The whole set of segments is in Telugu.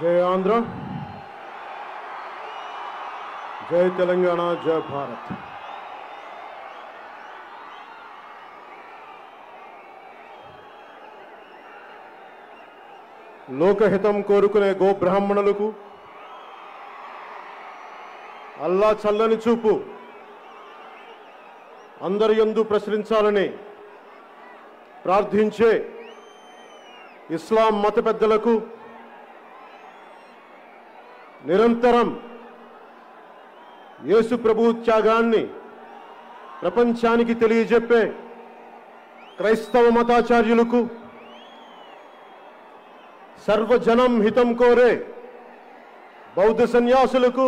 जय आंध्र, जय तेलंगाना, जय भारत। लोकहितं कोरुकुने गो ब्राह्मणुलकु अल्ला चल्లని చూపు అందరి యందు ప్రసరించాలని ప్రార్థించే ఇస్లాం మత పెద్దలకు నిరంతరం యేసు ప్రభు త్యాగాన్ని ప్రపంచానికి తెలియజెప్పే క్రైస్తవ మతాచార్యులకు సర్వజనం హితం కోరే బౌద్ధ సన్యాసులకు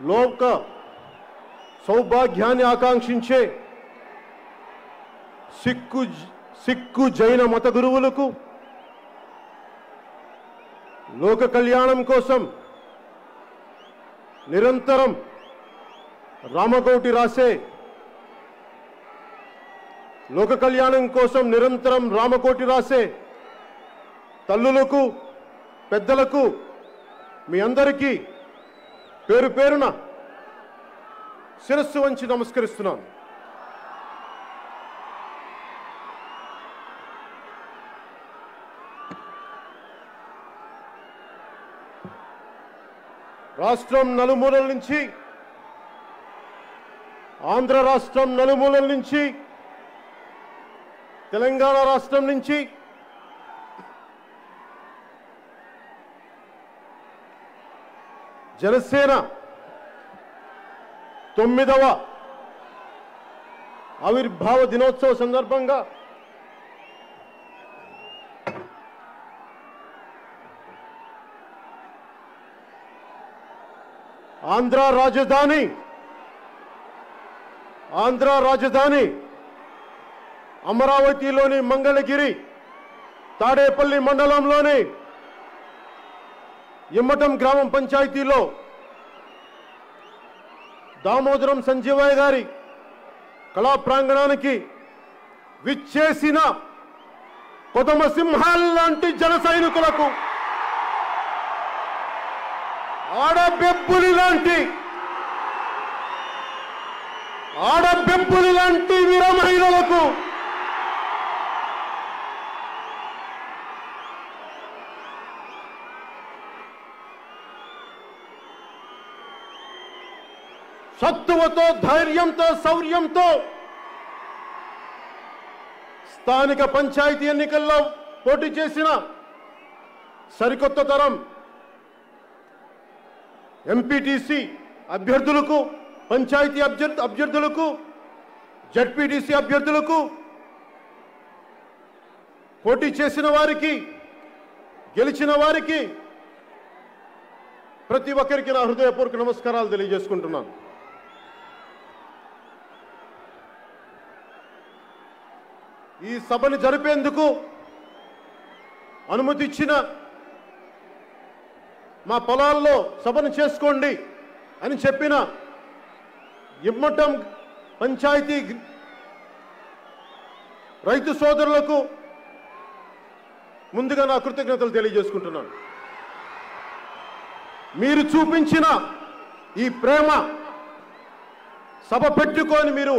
లోక సౌభాగ్యాన్ని ఆకాంక్షించే సిక్కు జైన మత గురువులకు లోక కళ్యాణం కోసం నిరంతరం రామకోటి రాసే లోక కళ్యాణం కోసం నిరంతరం రామకోటి రాసే తల్లులకు పెద్దలకు మీ అందరికీ పేరు పేరున శిరస్సు వంచి నమస్కరిస్తున్నాను. రాష్ట్రం నలుమూలల నుంచి, ఆంధ్ర రాష్ట్రం నలుమూలల నుంచి, తెలంగాణ రాష్ట్రం నుంచి, జనసేన 9వ ఆవిర్భావ దినోత్సవ సందర్భంగా ఆంధ్ర రాజధాని అమరావతిలోని మంగళగిరి తాడేపల్లి మండలంలోని ఇమ్మటం గ్రామం పంచాయతీలో దామోదరం సంజీవయ్య గారి కళా ప్రాంగణానికి విచ్చేసిన కొదమ సింహాల లాంటి జన సైనికులకు, ఆడబెబ్బులి లాంటి వీర మహిళలకు, సత్తువతో, ధైర్యంతో, శౌర్యంతో స్థానిక పంచాయతీ ఎన్నికల్లో పోటీ చేసిన సరికొత్త తరం ఎంపీటీసీ అభ్యర్థులకు, పంచాయతీ అభ్యర్థులకు, జడ్పీటీసీ అభ్యర్థులకు, పోటీ చేసిన వారికి, గెలిచిన వారికి ప్రతి ఒక్కరికి నా హృదయపూర్వక నమస్కారాలు తెలియజేసుకుంటున్నాను. ఈ సభను జరిపేందుకు అనుమతి ఇచ్చిన, మా పొలాల్లో సభను చేసుకోండి అని చెప్పిన ఇమ్మటం పంచాయతీ రైతు సోదరులకు ముందుగా నా కృతజ్ఞతలు తెలియజేసుకుంటున్నాను. మీరు చూపించిన ఈ ప్రేమ, సభ పెట్టుకొని మీరు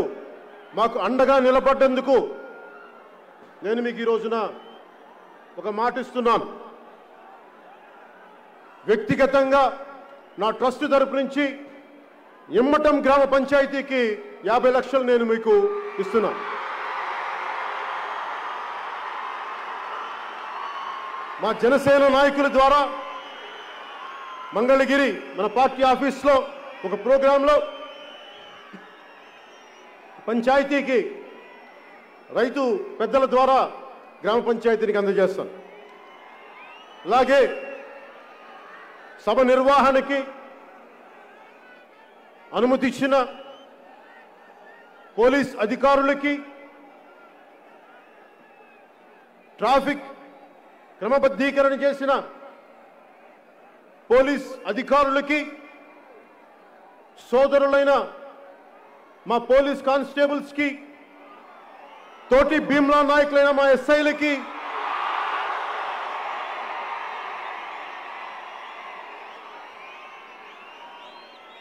మాకు అండగా నిలబడ్డందుకు నేను మీకు ఈ రోజున ఒక మాట ఇస్తున్నాను. వ్యక్తిగతంగా నా ట్రస్ట్ తరపు నుంచి ఇమ్మటం గ్రామ పంచాయతీకి 50 లక్షలు నేను మీకు ఇస్తున్నాను. మా జనసేన నాయకుల ద్వారా మంగళగిరి మన పార్టీ ఆఫీస్లో ఒక ప్రోగ్రాంలో పంచాయతీకి రైతు పెద్దల ద్వారా గ్రామ పంచాయతీనికి అందజేస్తాను. అలాగే సభ నిర్వహణకి అనుమతి ఇచ్చిన పోలీస్ అధికారులకి, ట్రాఫిక్ క్రమబద్ధీకరణ చేసిన పోలీస్ అధికారులకి, సోదరులైన మా పోలీస్ కానిస్టేబుల్స్కి, తోటి భీమ్లా నాయకులైన మా ఎస్ఐలకి,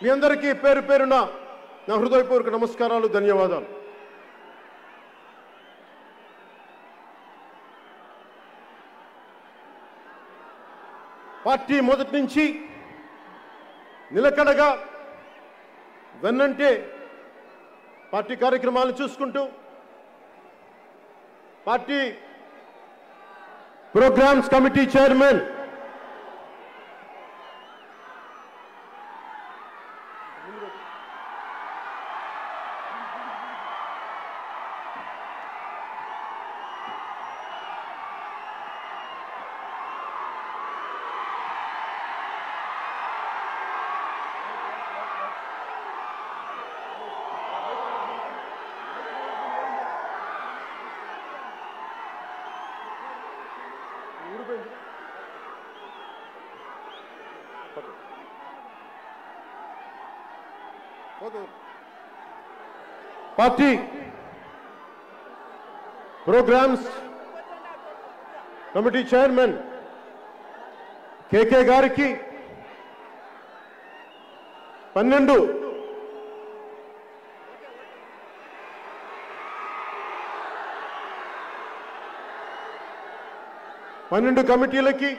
మీ అందరికీ పేరు పేరున నా హృదయపూర్వక నమస్కారాలు, ధన్యవాదాలు. పార్టీ మొదటి నుంచి నిలకడగా వెన్నంటే పార్టీ కార్యక్రమాలను చూసుకుంటూ party programmes committee chairman party programmes committee chairman KK గారికి 12 కమిటీలకి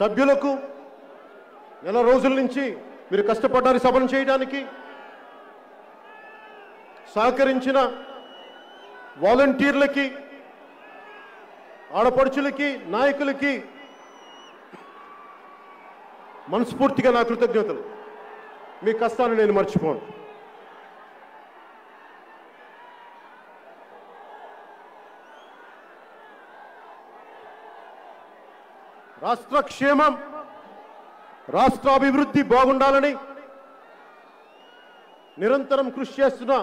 సభ్యులకు నెల రోజుల నుంచి మీరు కష్టపడ్డారు సభను చేయడానికి. సహకరించిన వాలంటీర్లకి, ఆడపడుచులకి, నాయకులకి మనస్ఫూర్తిగా నా కృతజ్ఞతలు. మీ కష్టాన్ని నేను మర్చిపోను. రాష్ట్ర క్షేమం, రాష్ట్ర అభివృద్ధి బాగుండాలని నిరంతరం కృషి చేస్తున్న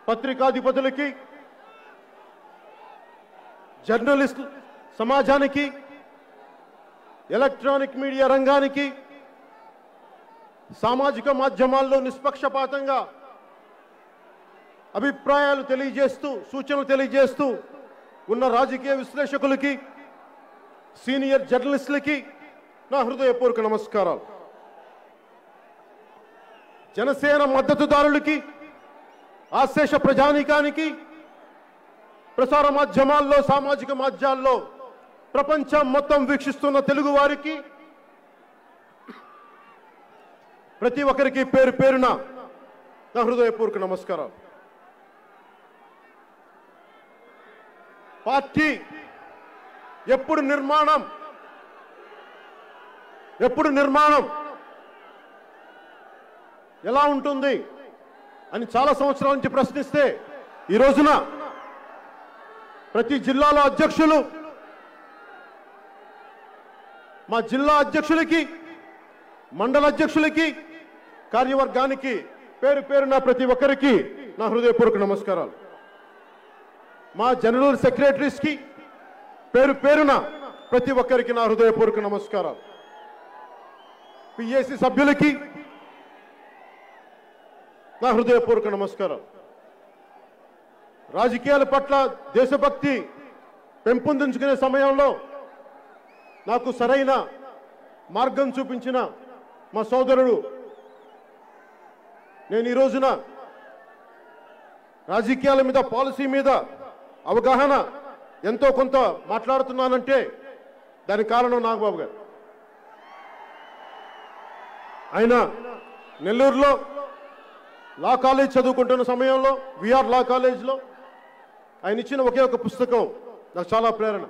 పత్రికాధిపతులకి, జర్నలిస్ట్ సమాజానికి, ఎలక్ట్రానిక్ మీడియా రంగానికి, సామాజిక మాధ్యమాల్లో నిష్పక్షపాతంగా అభిప్రాయాలు తెలియజేస్తూ, సూచనలు తెలియజేస్తూ ఉన్న రాజకీయ విశ్లేషకులకి, సీనియర్ జర్నలిస్టులకి నా హృదయపూర్వక నమస్కారాలు. జనసేన మద్దతుదారులకి, ఆశేష ప్రజానీకానికి, ప్రసార మాధ్యమాల్లో, సామాజిక మాధ్యమాల్లో ప్రపంచం మొత్తం వీక్షిస్తున్న తెలుగు వారికి, ప్రతి ఒక్కరికి పేరు పేరున నా హృదయపూర్వక నమస్కారాలు. పార్టీ ఎప్పుడు నిర్మాణం ఎలా ఉంటుంది అని చాలా సంవత్సరాల నుంచి ప్రశ్నిస్తే, ఈ రోజున ప్రతి జిల్లాలో అధ్యక్షులు, మా జిల్లా అధ్యక్షులకి, మండల అధ్యక్షులకి, కార్యవర్గానికి పేరు పేరున ప్రతి ఒక్కరికి నా హృదయపూర్వక నమస్కారాలు. మా జనరల్ సెక్రటరీస్కి పేరు పేరున ప్రతి ఒక్కరికి నా హృదయపూర్వక నమస్కారాలు. పిఏసి సభ్యులకి నా హృదయపూర్వక నమస్కారం. రాజకీయాల పట్ల దేశభక్తి పెంపొందించుకునే సమయంలో నాకు సరైన మార్గం చూపించిన మా సోదరుడు, నేను ఈ రోజున రాజకీయాల మీద, పాలసీ మీద అవగాహన ఎంతో కొంత మాట్లాడుతున్నానంటే దానికి కారణం నాగబాబు గారు. ఆయన నెల్లూరులో లా కాలేజ్ చదువుకుంటున్న సమయంలో, విఆర్ లా కాలేజ్లో ఆయన ఇచ్చిన ఒకే ఒక పుస్తకం నాకు చాలా ప్రేరణ.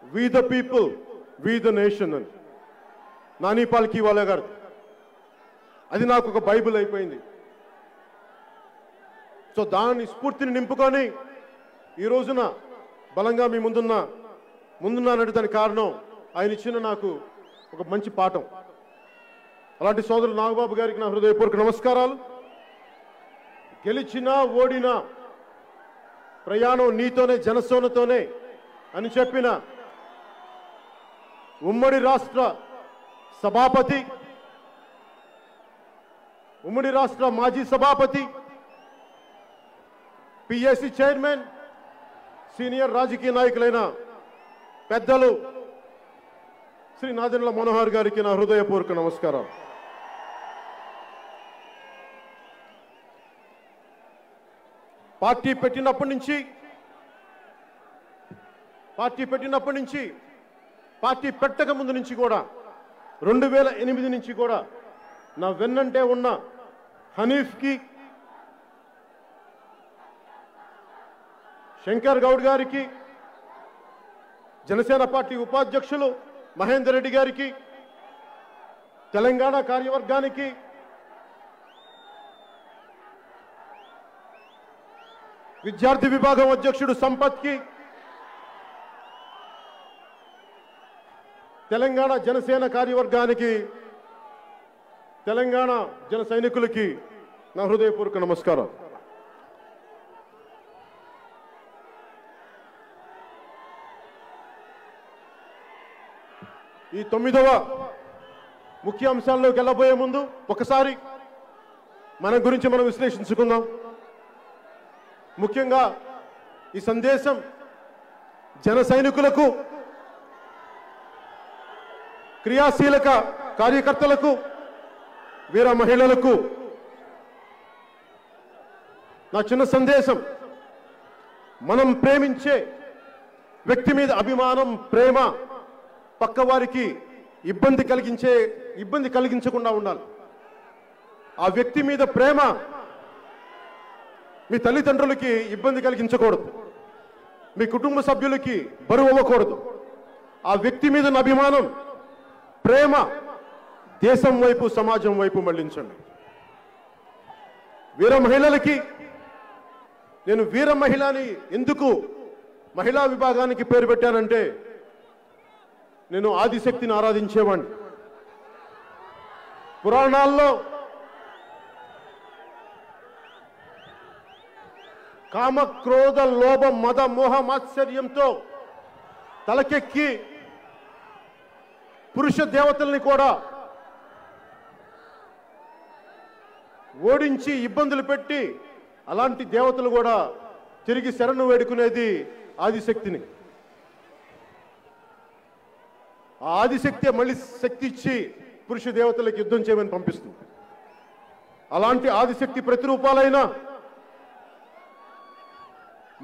We the people, we the nation అని, నాని పాల్కీవాలా గారు. అది నాకు ఒక బైబిల్ అయిపోయింది. సో దాని స్ఫూర్తిని నింపుకొని ఈ రోజున బలంగా మీ ముందున్నానంటే దానికి కారణం ఆయన ఇచ్చిన నాకు ఒక మంచి పాఠం. అలాంటి సోదరులు నాగబాబు గారికి నా హృదయపూర్వక నమస్కారాలు. గెలిచినా ఓడినా ప్రయాణం నీతోనే, జనసేనతోనే అని చెప్పిన ఉమ్మడి రాష్ట్ర సభాపతి, ఉమ్మడి రాష్ట్ర మాజీ సభాపతి, పిఎస్సి చైర్మన్, సీనియర్ రాజకీయ నాయకులైన పెద్దలు శ్రీ నాదెండ్ల మనోహర్ గారికి నా హృదయపూర్వక నమస్కారం. పార్టీ పెట్టినప్పటి నుంచి పార్టీ పెట్టక ముందు నుంచి కూడా 2008 నుంచి కూడా నా వెన్నంటే ఉన్న హనీఫ్కి, శంకర్ గౌడ్ గారికి, జనసేన పార్టీ ఉపాధ్యక్షులు మహేందర్ రెడ్డి గారికి, తెలంగాణ కార్యవర్గానికి, విద్యార్థి విభాగం అధ్యక్షుడు సంపత్కి, తెలంగాణ జనసేన కార్యవర్గానికి, తెలంగాణ జన సైనికులకి నా హృదయపూర్వక నమస్కారం. ఈ 9వ ముఖ్య అంశాల్లోకి వెళ్ళబోయే ముందు ఒకసారి మన గురించి మనం విశ్లేషించుకుందాం. ముఖ్యంగా ఈ సందేశం జన సైనికులకు, క్రియాశీలక కార్యకర్తలకు, వీర మహిళలకు నా చిన్న సందేశం. మనం ప్రేమించే వ్యక్తి మీద అభిమానం, ప్రేమ పక్కవారికి ఇబ్బంది కలిగించకుండా ఉండాలి. ఆ వ్యక్తి మీద ప్రేమ మీ తల్లిదండ్రులకి ఇబ్బంది కలిగించకూడదు, మీ కుటుంబ సభ్యులకి బరువు అవ్వకూడదు. ఆ వ్యక్తి మీద అభిమానం, ప్రేమ దేశం వైపు, సమాజం వైపు మళ్లించండి. వీర మహిళలకి, నేను వీర మహిళని ఎందుకు మహిళా విభాగానికి పేరు పెట్టానంటే, నేను ఆదిశక్తిని ఆరాధించేవాడిని. పురాణాల్లో కామ, క్రోధ, లోభ, మద, మోహ, మాత్సర్యంతో తలకెక్కి పురుష దేవతల్ని కూడా ఓడించి ఇబ్బందులు పెట్టి అలాంటి దేవతలు కూడా తిరిగి శరణు వేడుకునేది ఆదిశక్తిని. ఆ ఆదిశక్తి మళ్ళీ శక్తి ఇచ్చి పురుష దేవతలకు యుద్ధం చేయమని పంపిస్తుంది. అలాంటి ఆదిశక్తి ప్రతిరూపాలైన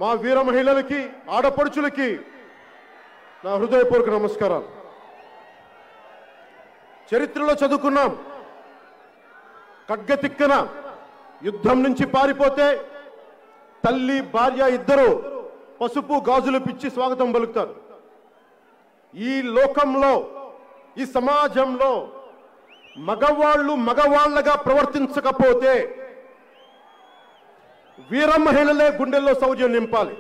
మా వీర మహిళలకి, ఆడపడుచులకి నా హృదయపూర్వక నమస్కారాలు. చరిత్రలో చదువుకున్నాం, ఖడ్గతిక్కన యుద్ధం నుంచి పారిపోతే తల్లి, భార్య ఇద్దరు పసుపు గాజులు పిచ్చి స్వాగతం పలుకుతారు. ఈ లోకంలో, ఈ సమాజంలో మగవాళ్ళు మగవాళ్ళగా ప్రవర్తించకపోతే వీర మహిళలే గుండెల్లో శౌర్యం నింపాలి,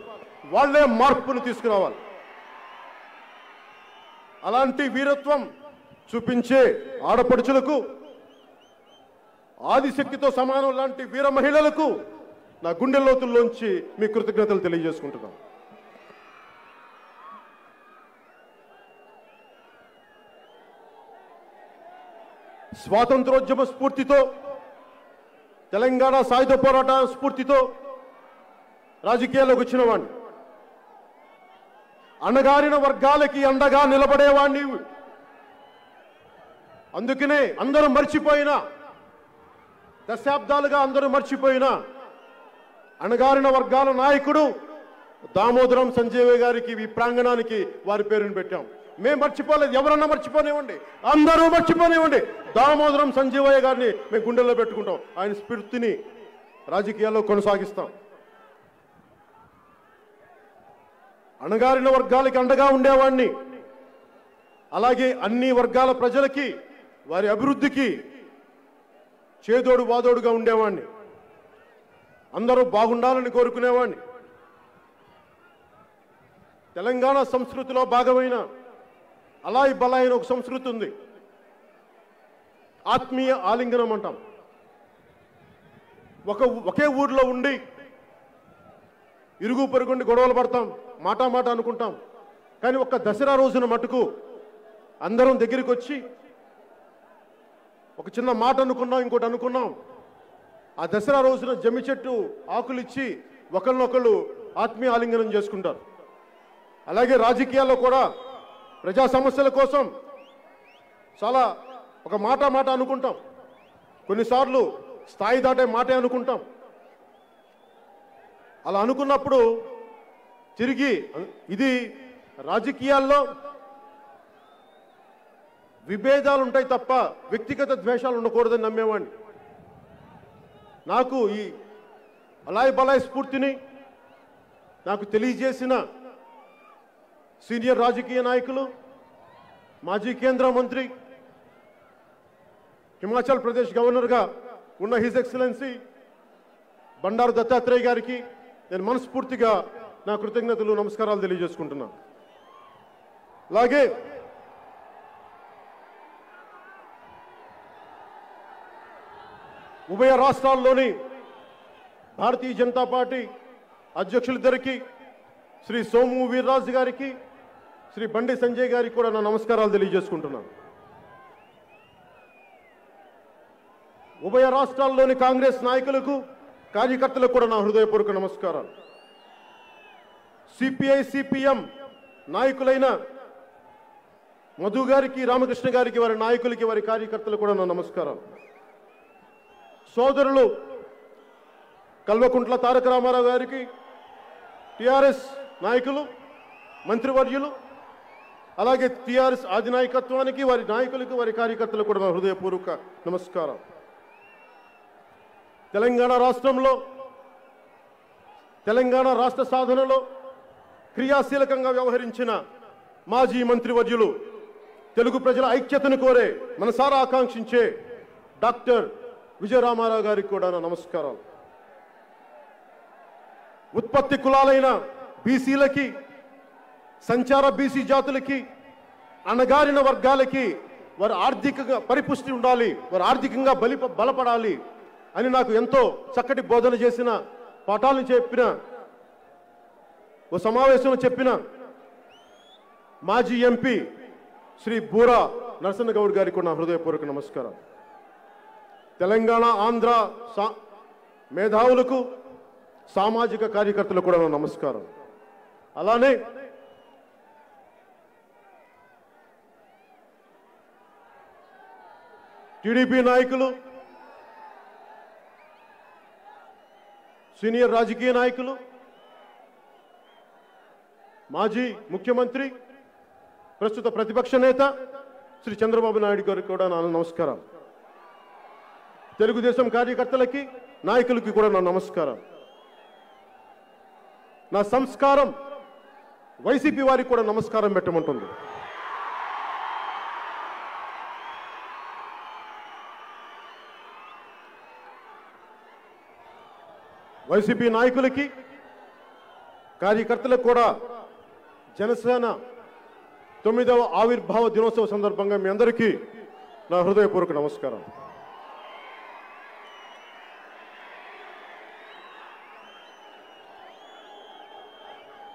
వాళ్లే మార్పును తీసుకురావాలి. అలాంటి వీరత్వం చూపించే ఆడపడుచులకు, ఆదిశక్తితో సమానం లాంటి వీర మహిళలకు నా గుండె లోతుల్లోంచి మీ కృతజ్ఞతలు తెలియజేసుకుంటున్నాం. స్వాతంత్రోద్యమ స్ఫూర్తితో, తెలంగాణ సాయుధ పోరాట స్ఫూర్తితో రాజకీయాల్లోకి వచ్చిన వాడిని. అణగారిన వర్గాలకి అండగా నిలబడేవాడిని. అందుకనే అందరూ మర్చిపోయినా, దశాబ్దాలుగా అందరూ మర్చిపోయినా అణగారిన వర్గాల నాయకుడు దామోదరం సంజయ్ గారికి ఈ ప్రాంగణానికి వారి పేరును పెట్టాం. మేము మర్చిపోలేదు, ఎవరన్నా మర్చిపోనివ్వండి, అందరూ మర్చిపోనివ్వండి, దామోదరం సంజీవయ్య గారిని మేము గుండెల్లో పెట్టుకుంటాం. ఆయన స్ఫూర్తిని రాజకీయాల్లో కొనసాగిస్తాం. అణగారిన వర్గాలకి అండగా ఉండేవాడిని. అలాగే అన్ని వర్గాల ప్రజలకి, వారి అభివృద్ధికి చేదోడు వాదోడుగా ఉండేవాడిని. అందరూ బాగుండాలని కోరుకునేవాడిని. తెలంగాణ సంస్కృతిలో భాగమైన అలాయి బలాయిన ఒక సంస్కృతి ఉంది, ఆత్మీయ ఆలింగనం అంటాం. ఒకే ఊర్లో ఉండి ఇరుగు పొరుగుండి గొడవలు పడతాం, మాట అనుకుంటాం. కానీ ఒక్క దసరా రోజున మటుకు అందరం దగ్గరికి వచ్చి ఒక చిన్న మాట అనుకున్నాం, ఇంకోటి అనుకున్నాం. ఆ దసరా రోజున జమ్మి చెట్టు ఆకులు ఇచ్చి ఒకరినొకళ్ళు ఆత్మీయ ఆలింగనం చేసుకుంటారు. అలాగే రాజకీయాల్లో కూడా ప్రజా సమస్యల కోసం చాలా ఒక మాట అనుకుంటాం. కొన్నిసార్లు స్థాయి దాటే మాటే అనుకుంటాం. అలా అనుకున్నప్పుడు తిరిగి ఇది రాజకీయాల్లో విభేదాలు ఉంటాయి తప్ప వ్యక్తిగత ద్వేషాలు ఉండకూడదని నమ్మేవాడిని. నాకు ఈ అలాయ్ బలాయ్ స్ఫూర్తిని నాకు తెలియజేసిన సీనియర్ రాజకీయ నాయకులు, మాజీ కేంద్ర మంత్రి, హిమాచల్ ప్రదేశ్ గవర్నర్గా ఉన్న హిజ్ ఎక్సలెన్సీ బండారు దత్తాత్రేయ గారికి నేను మనస్ఫూర్తిగా నా కృతజ్ఞతలు, నమస్కారాలు తెలియజేసుకుంటున్నాను. అలాగే ఉభయ రాష్ట్రాల్లోని భారతీయ జనతా పార్టీ అధ్యక్షులిద్దరికి, శ్రీ సోము వీర్రాజు గారికి, శ్రీ బండి సంజయ్ గారికి కూడా నా నమస్కారాలు తెలియజేసుకుంటున్నాను. ఉభయ రాష్ట్రాల్లోని కాంగ్రెస్ నాయకులకు, కార్యకర్తలకు కూడా నా హృదయపూర్వక నమస్కారాలు. సిపిఐ సిపిఎం నాయకులైన మధు గారికి, రామకృష్ణ గారికి, వారి నాయకులకి, వారి కార్యకర్తలకు కూడా నా నమస్కారాలు. సోదరులు కల్వకుంట్ల తారక రామారావు గారికి, టిఆర్ఎస్ నాయకులు, మంత్రివర్యులు, అలాగే టిఆర్ఎస్ అధినాయకత్వానికి, వారి నాయకులకు, వారి కార్యకర్తలకు కూడా నా హృదయపూర్వక నమస్కారం. తెలంగాణ రాష్ట్రంలో, తెలంగాణ రాష్ట్ర సాధనలో క్రియాశీలకంగా వ్యవహరించిన మాజీ మంత్రివర్యులు, తెలుగు ప్రజల ఐక్యతను కోరే, మనసారా ఆకాంక్షించే డాక్టర్ విజయరామారావు గారికి కూడా నా నమస్కారాలు. ఉత్పత్తి కులాలైన బీసీలకి, సంచార బీసీ జాతులకి, అణగారిన వర్గాలకి వారు ఆర్థికంగా పరిపుష్టి ఉండాలి, వారు ఆర్థికంగా బలపడాలి అని నాకు ఎంతో చక్కటి బోధన చేసిన, పాఠాలను చెప్పిన, ఓ సమావేశంలో చెప్పిన మాజీ ఎంపీ శ్రీ బూరా నరసన్న గౌడ్ గారికి కూడా నా హృదయపూర్వక నమస్కారం. తెలంగాణ ఆంధ్ర మేధావులకు, సామాజిక కార్యకర్తలకు కూడా నా నమస్కారం. అలానే టీడీపీ నాయకులు, సీనియర్ రాజకీయ నాయకులు, మాజీ ముఖ్యమంత్రి, ప్రస్తుత ప్రతిపక్ష నేత శ్రీ చంద్రబాబు నాయుడు గారికి కూడా నా నమస్కారం. తెలుగుదేశం కార్యకర్తలకి, నాయకులకి కూడా నా నమస్కారం. నా సంస్కారం వైసీపీ వారికి కూడా నమస్కారం పెట్టమంటుంది. వైసీపీ నాయకులకి, కార్యకర్తలకు కూడా జనసేన 9వ ఆవిర్భావ దినోత్సవ సందర్భంగా మీ అందరికీ నా హృదయపూర్వక నమస్కారం.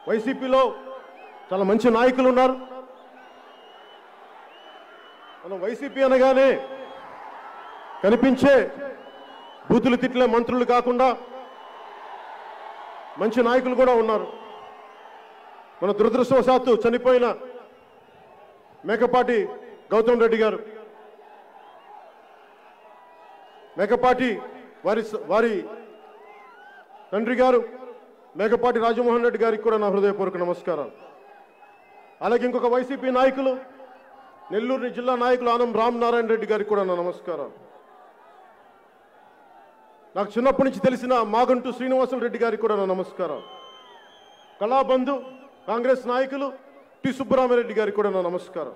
వైసీపీలో చాలా మంచి నాయకులు ఉన్నారు. మనం వైసీపీ అనగానే కనిపించే బూతులు తిట్లే మంత్రులు కాకుండా మంచి నాయకులు కూడా ఉన్నారు. మన దురదృష్టవశాత్తు చనిపోయిన మేకపాటి గౌతమ్ రెడ్డి గారు, మేకపాటి వారి తండ్రి గారు మేకపాటి రాజమోహన్ రెడ్డి గారికి కూడా నా హృదయపూర్వక నమస్కారం. అలాగే ఇంకొక వైసీపీ నాయకులు, నెల్లూరు జిల్లా నాయకులు ఆనం రామనారాయణ రెడ్డి గారికి కూడా నా నమస్కారం. నాకు చిన్నప్పటి నుంచి తెలిసిన మాగంటు శ్రీనివాసులు రెడ్డి గారికి కూడా నా నమస్కారం. కళాబంధు కాంగ్రెస్ నాయకులు టి సుబ్బరామరెడ్డి గారికి కూడా నా నమస్కారం.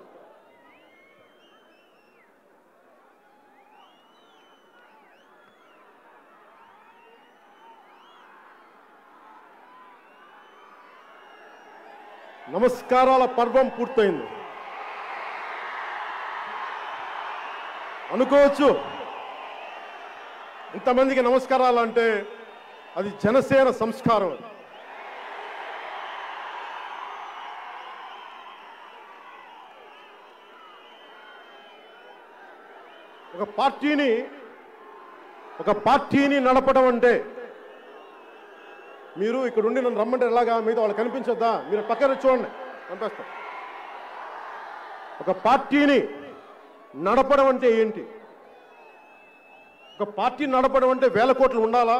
నమస్కారాల పర్వం పూర్తయింది అనుకోవచ్చు. ఇంతమందికి నమస్కారాలు అంటే అది జనసేన సంస్కారం. ఒక పార్టీని నడపడం అంటే, మీరు ఇక్కడ ఉండి నన్ను రమ్మంటే ఎలాగా, మీద వాళ్ళు కనిపించొద్దా, మీరు పక్కన చూడండి పంపిస్తాం. ఒక పార్టీని నడపడం అంటే ఏంటి? ఒక పార్టీ నడపడం అంటే వేల కోట్లు ఉండాలా,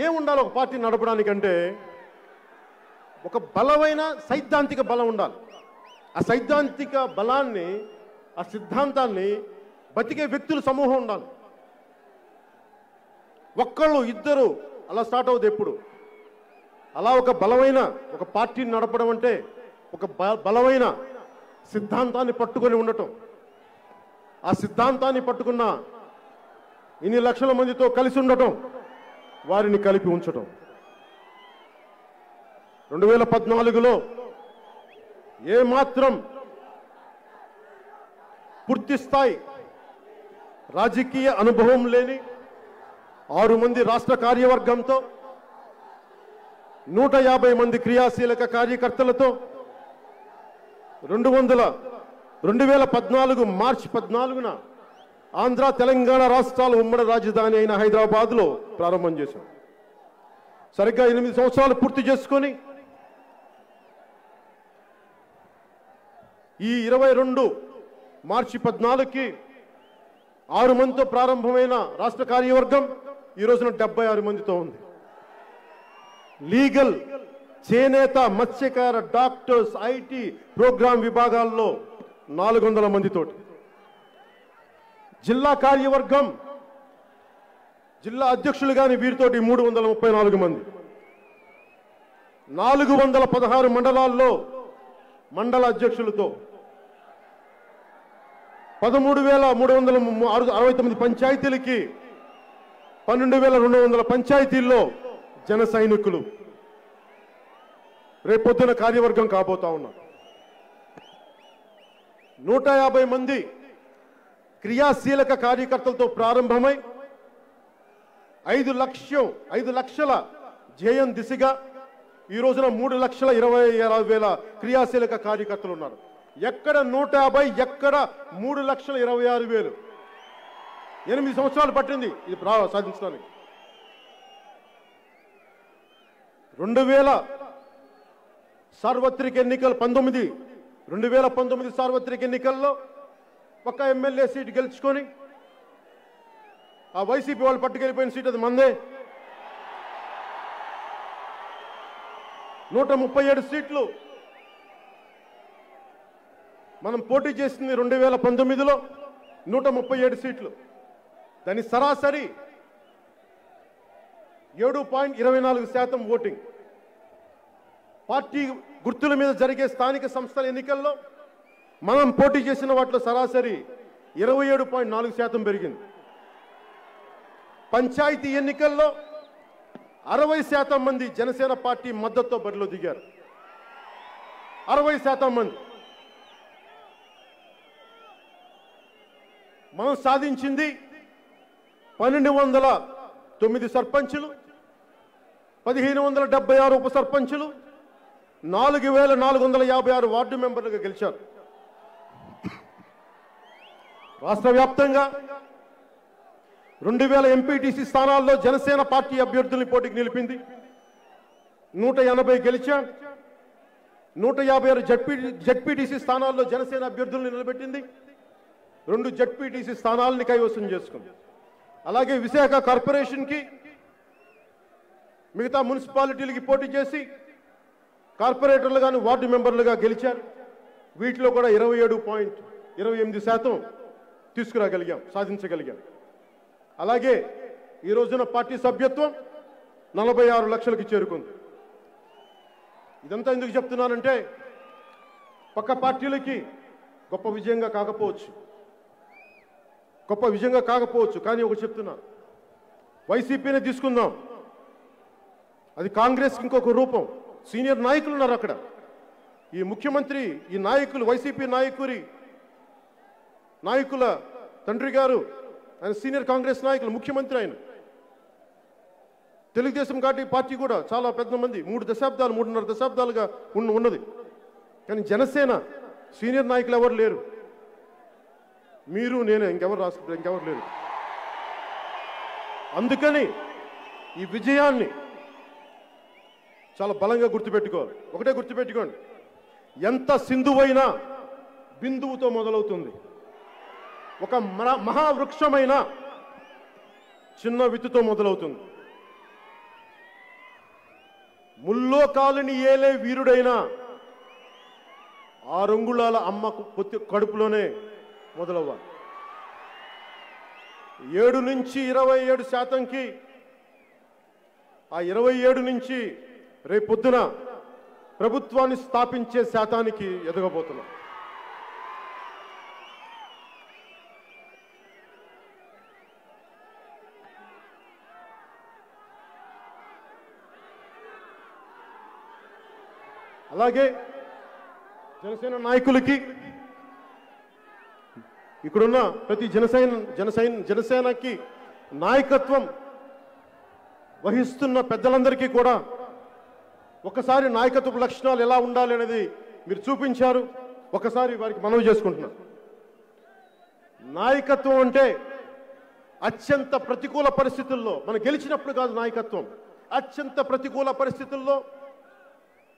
ఏముండాలి ఒక పార్టీ నడపడానికంటే ఒక బలమైన సైద్ధాంతిక బలం ఉండాలి. ఆ సైద్ధాంతిక బలాన్ని, ఆ సిద్ధాంతాన్ని బతికే వ్యక్తుల సమూహం ఉండాలి. ఒక్కళ్ళు ఇద్దరు అలా స్టార్ట్ అవుతుంది ఎప్పుడు. అలా ఒక బలమైన ఒక పార్టీని నడపడం అంటే ఒక బలమైన సిద్ధాంతాన్ని పట్టుకొని ఉండటం, ఆ సిద్ధాంతాన్ని పట్టుకున్న ఇన్ని లక్షల మందితో కలిసి ఉండటం, వారిని కలిపి ఉంచటం. 2014లో ఏమాత్రం పూర్తి స్థాయి రాజకీయ అనుభవం లేని 6 మంది రాష్ట్ర కార్యవర్గంతో 150 మంది క్రియాశీలక కార్యకర్తలతో 2014 మార్చి 14న ఆంధ్ర తెలంగాణ రాష్ట్రాల ఉమ్మడి రాజధాని అయిన హైదరాబాద్లో ప్రారంభం చేశాం. సరిగ్గా 8 సంవత్సరాలు పూర్తి చేసుకొని ఈ 22 మార్చి 14కి 6 మందితో ప్రారంభమైన రాష్ట్ర కార్యవర్గం ఈ రోజున 76 మందితో ఉంది. లీగల్, చేనేత, మత్స్యకార, డాక్టర్స్, ఐటీ, ప్రోగ్రామ్ విభాగాల్లో 400 మందితోటి, జిల్లా కార్యవర్గం, జిల్లా అధ్యక్షులు కానీ వీరితోటి 334 మంది, 416 మండలాల్లో మండల అధ్యక్షులతో 13,369 పంచాయతీలకి 12,200 పంచాయతీల్లో జన సైనికులు రేపొద్దున కార్యవర్గం కాబోతా ఉన్నారు. 150 మంది క్రియాశీలక కార్యకర్తలతో ప్రారంభమై 5 లక్షల ధ్యేయం దిశగా ఈ రోజున 3,26,000 క్రియాశీలక కార్యకర్తలు ఉన్నారు. ఎక్కడ 150, ఎక్కడ 3,26,000. 8 సంవత్సరాలు పట్టింది ఇది సాధించడానికి. 2000 సార్వత్రిక ఎన్నికలు 2019 సార్వత్రిక ఎన్నికల్లో ఒక ఎమ్మెల్యే సీటు గెలుచుకొని ఆ వైసీపీ వాళ్ళు పట్టుకెళ్ళిపోయిన సీట్ అది మందే. 137 సీట్లు మనం పోటీ చేసింది 2019లో 137 సీట్లు. దాని సరాసరి 7.24% ఓటింగ్. పార్టీ గుర్తుల మీద జరిగే స్థానిక సంస్థల ఎన్నికల్లో మనం పోటీ చేసిన వాటిలో సరాసరి 27.4% పెరిగింది. పంచాయతీ ఎన్నికల్లో 60% మంది జనసేన పార్టీ మద్దతుతో బరిలో దిగారు. 60% మంది. మనం సాధించింది 1,209 సర్పంచులు, 1,576 ఉప సర్పంచులు, 4,456 వార్డు మెంబర్లుగా గెలిచారు. రాష్ట్ర వ్యాప్తంగా 2,000 ఎంపీటీసీ స్థానాల్లో జనసేన పార్టీ అభ్యర్థుల్ని పోటీకి నిలిపింది. 180 గెలిచాం. 156 జడ్పీటీసీ స్థానాల్లో జనసేన అభ్యర్థుల్ని నిలబెట్టింది. 2 జడ్పీటీసీ స్థానాలని కైవసం చేసుకుంది. అలాగే విశాఖ కార్పొరేషన్కి, మిగతా మున్సిపాలిటీలకి పోటీ చేసి కార్పొరేటర్లు కానీ వార్డు మెంబర్లుగా గెలిచారు. వీటిలో కూడా 27.28% తీసుకురాగలిగాం, సాధించగలిగాం. అలాగే ఈ రోజున పార్టీ సభ్యత్వం 46 లక్షలకి చేరుకుంది. ఇదంతా ఎందుకు చెప్తున్నానంటే పక్క పార్టీలకి గొప్ప విజయంగా కాకపోవచ్చు, కానీ ఒకటి చెప్తున్నా, వైసీపీని తీసుకుందాం, అది కాంగ్రెస్కి ఇంకొక రూపం. సీనియర్ నాయకులు ఉన్నారు అక్కడ. ఈ ముఖ్యమంత్రి, ఈ నాయకులు, వైసీపీ నాయకుల తండ్రి గారు, ఆయన సీనియర్ కాంగ్రెస్ నాయకులు, ముఖ్యమంత్రి ఆయన. తెలుగుదేశం పార్టీ కూడా చాలా పెద్ద మంది, 3.5 దశాబ్దాలుగా ఉన్నది. కానీ జనసేన సీనియర్ నాయకులు ఎవరు లేరు. మీరు, నేను, ఇంకెవరు లేరు. అందుకని ఈ విజయాన్ని చాలా బలంగా గుర్తుపెట్టుకోవాలి. ఒకటే గుర్తుపెట్టుకోండి, ఎంత సింధువైనా బిందువుతో మొదలవుతుంది. ఒక మహావృక్షమైన చిన్న విత్తుతో మొదలవుతుంది. ముల్లోకాలని ఏలే వీరుడైన 6 అంగుళాల అమ్మకు కడుపులోనే మొదలవ్వాలి. 7 నుంచి 27%కి, ఆ 27 నుంచి రేపొద్దున ప్రభుత్వాన్ని స్థాపించే శాతానికి ఎదగబోతున్నాం. అలాగే జనసేన నాయకులకి, ఇక్కడున్న ప్రతి జనసేనకి నాయకత్వం వహిస్తున్న పెద్దలందరికీ కూడా ఒకసారి నాయకత్వ లక్షణాలు ఎలా ఉండాలి అనేది మీరు చూపించారు. ఒకసారి వారికి మనవి చేసుకుంటున్నాను. నాయకత్వం అంటే అత్యంత ప్రతికూల పరిస్థితుల్లో, మనం గెలిచినప్పుడు కాదు నాయకత్వం, అత్యంత ప్రతికూల పరిస్థితుల్లో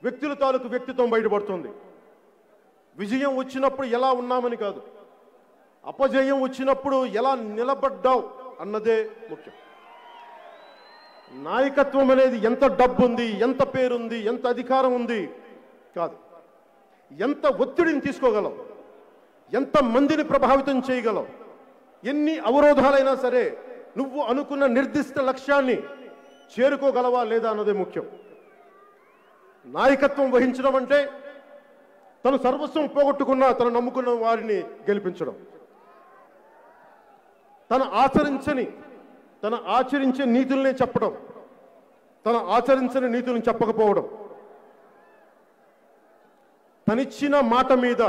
వ్యక్తుల తాలూకు వ్యక్తిత్వం బయటపడుతుంది. విజయం వచ్చినప్పుడు ఎలా ఉన్నామని కాదు, అపజయం వచ్చినప్పుడు ఎలా నిలబడ్డావు అన్నదే ముఖ్యం. నాయకత్వం అనేది ఎంత డబ్బు ఉంది, ఎంత పేరుంది, ఎంత అధికారం ఉంది కాదు, ఎంత ఒత్తిడిని తీసుకోగలవు, ఎంత మందిని ప్రభావితం చేయగలవు, ఎన్ని అవరోధాలైనా సరే నువ్వు అనుకున్న నిర్దిష్ట లక్ష్యాన్ని చేరుకోగలవా లేదా అన్నదే ముఖ్యం. నాయకత్వం వహించడం అంటే తను సర్వస్వం పోగొట్టుకున్న తను నమ్ముకున్న వారిని గెలిపించడం, తన ఆచరించే నీతులనే చెప్పడం, తన ఆచరించని నీతులను చెప్పకపోవడం, తనిచ్చిన మాట మీద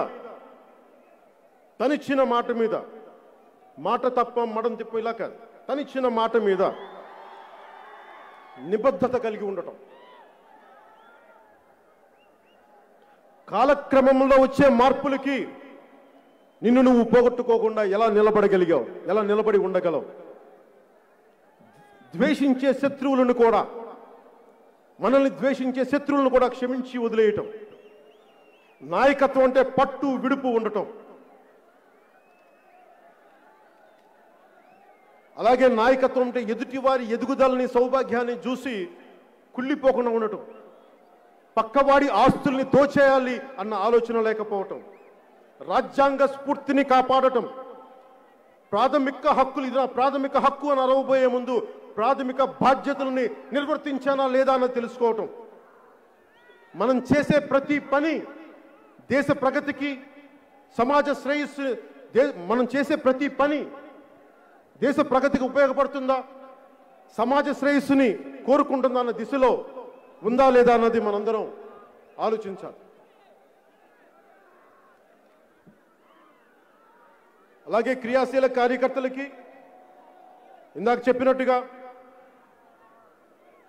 మాట తప్ప మడం తిప్ప ఇలా కాదు, తనిచ్చిన మాట మీద నిబద్ధత కలిగి ఉండటం, కాలక్రమంలో వచ్చే మార్పులకి నిన్ను నువ్వు పోగొట్టుకోకుండా ఎలా నిలబడగలిగావు, ఎలా నిలబడి ఉండగలవు, ద్వేషించే శత్రువులను కూడా, మనల్ని ద్వేషించే శత్రువులను కూడా క్షమించి వదిలేయటం. నాయకత్వం అంటే పట్టు విడుపు ఉండటం. అలాగే నాయకత్వం అంటే ఎదుటివారి ఎదుగుదలని, సౌభాగ్యాన్ని చూసి కుళ్ళిపోకుండా ఉండటం, పక్కవాడి ఆస్తుల్ని దోచేయాలి అన్న ఆలోచన లేకపోవటం, రాజ్యాంగ స్ఫూర్తిని కాపాడటం, ప్రాథమిక హక్కులు, ఇది నా ప్రాథమిక హక్కు అని అరవబోయే ముందు ప్రాథమిక బాధ్యతలని నిర్వర్తించానా లేదా అన్నది తెలుసుకోవటం. మనం చేసే ప్రతి పని దేశ ప్రగతికి, సమాజ శ్రేయస్సు, మనం చేసే ప్రతి పని దేశ ప్రగతికి ఉపయోగపడుతుందా, సమాజ శ్రేయస్సుని కోరుకుంటుందా అన్న దిశలో ఉందా లేదా అన్నది మనందరం ఆలోచించాలి. అలాగే క్రియాశీల కార్యకర్తలకి ఇందాక చెప్పినట్టుగా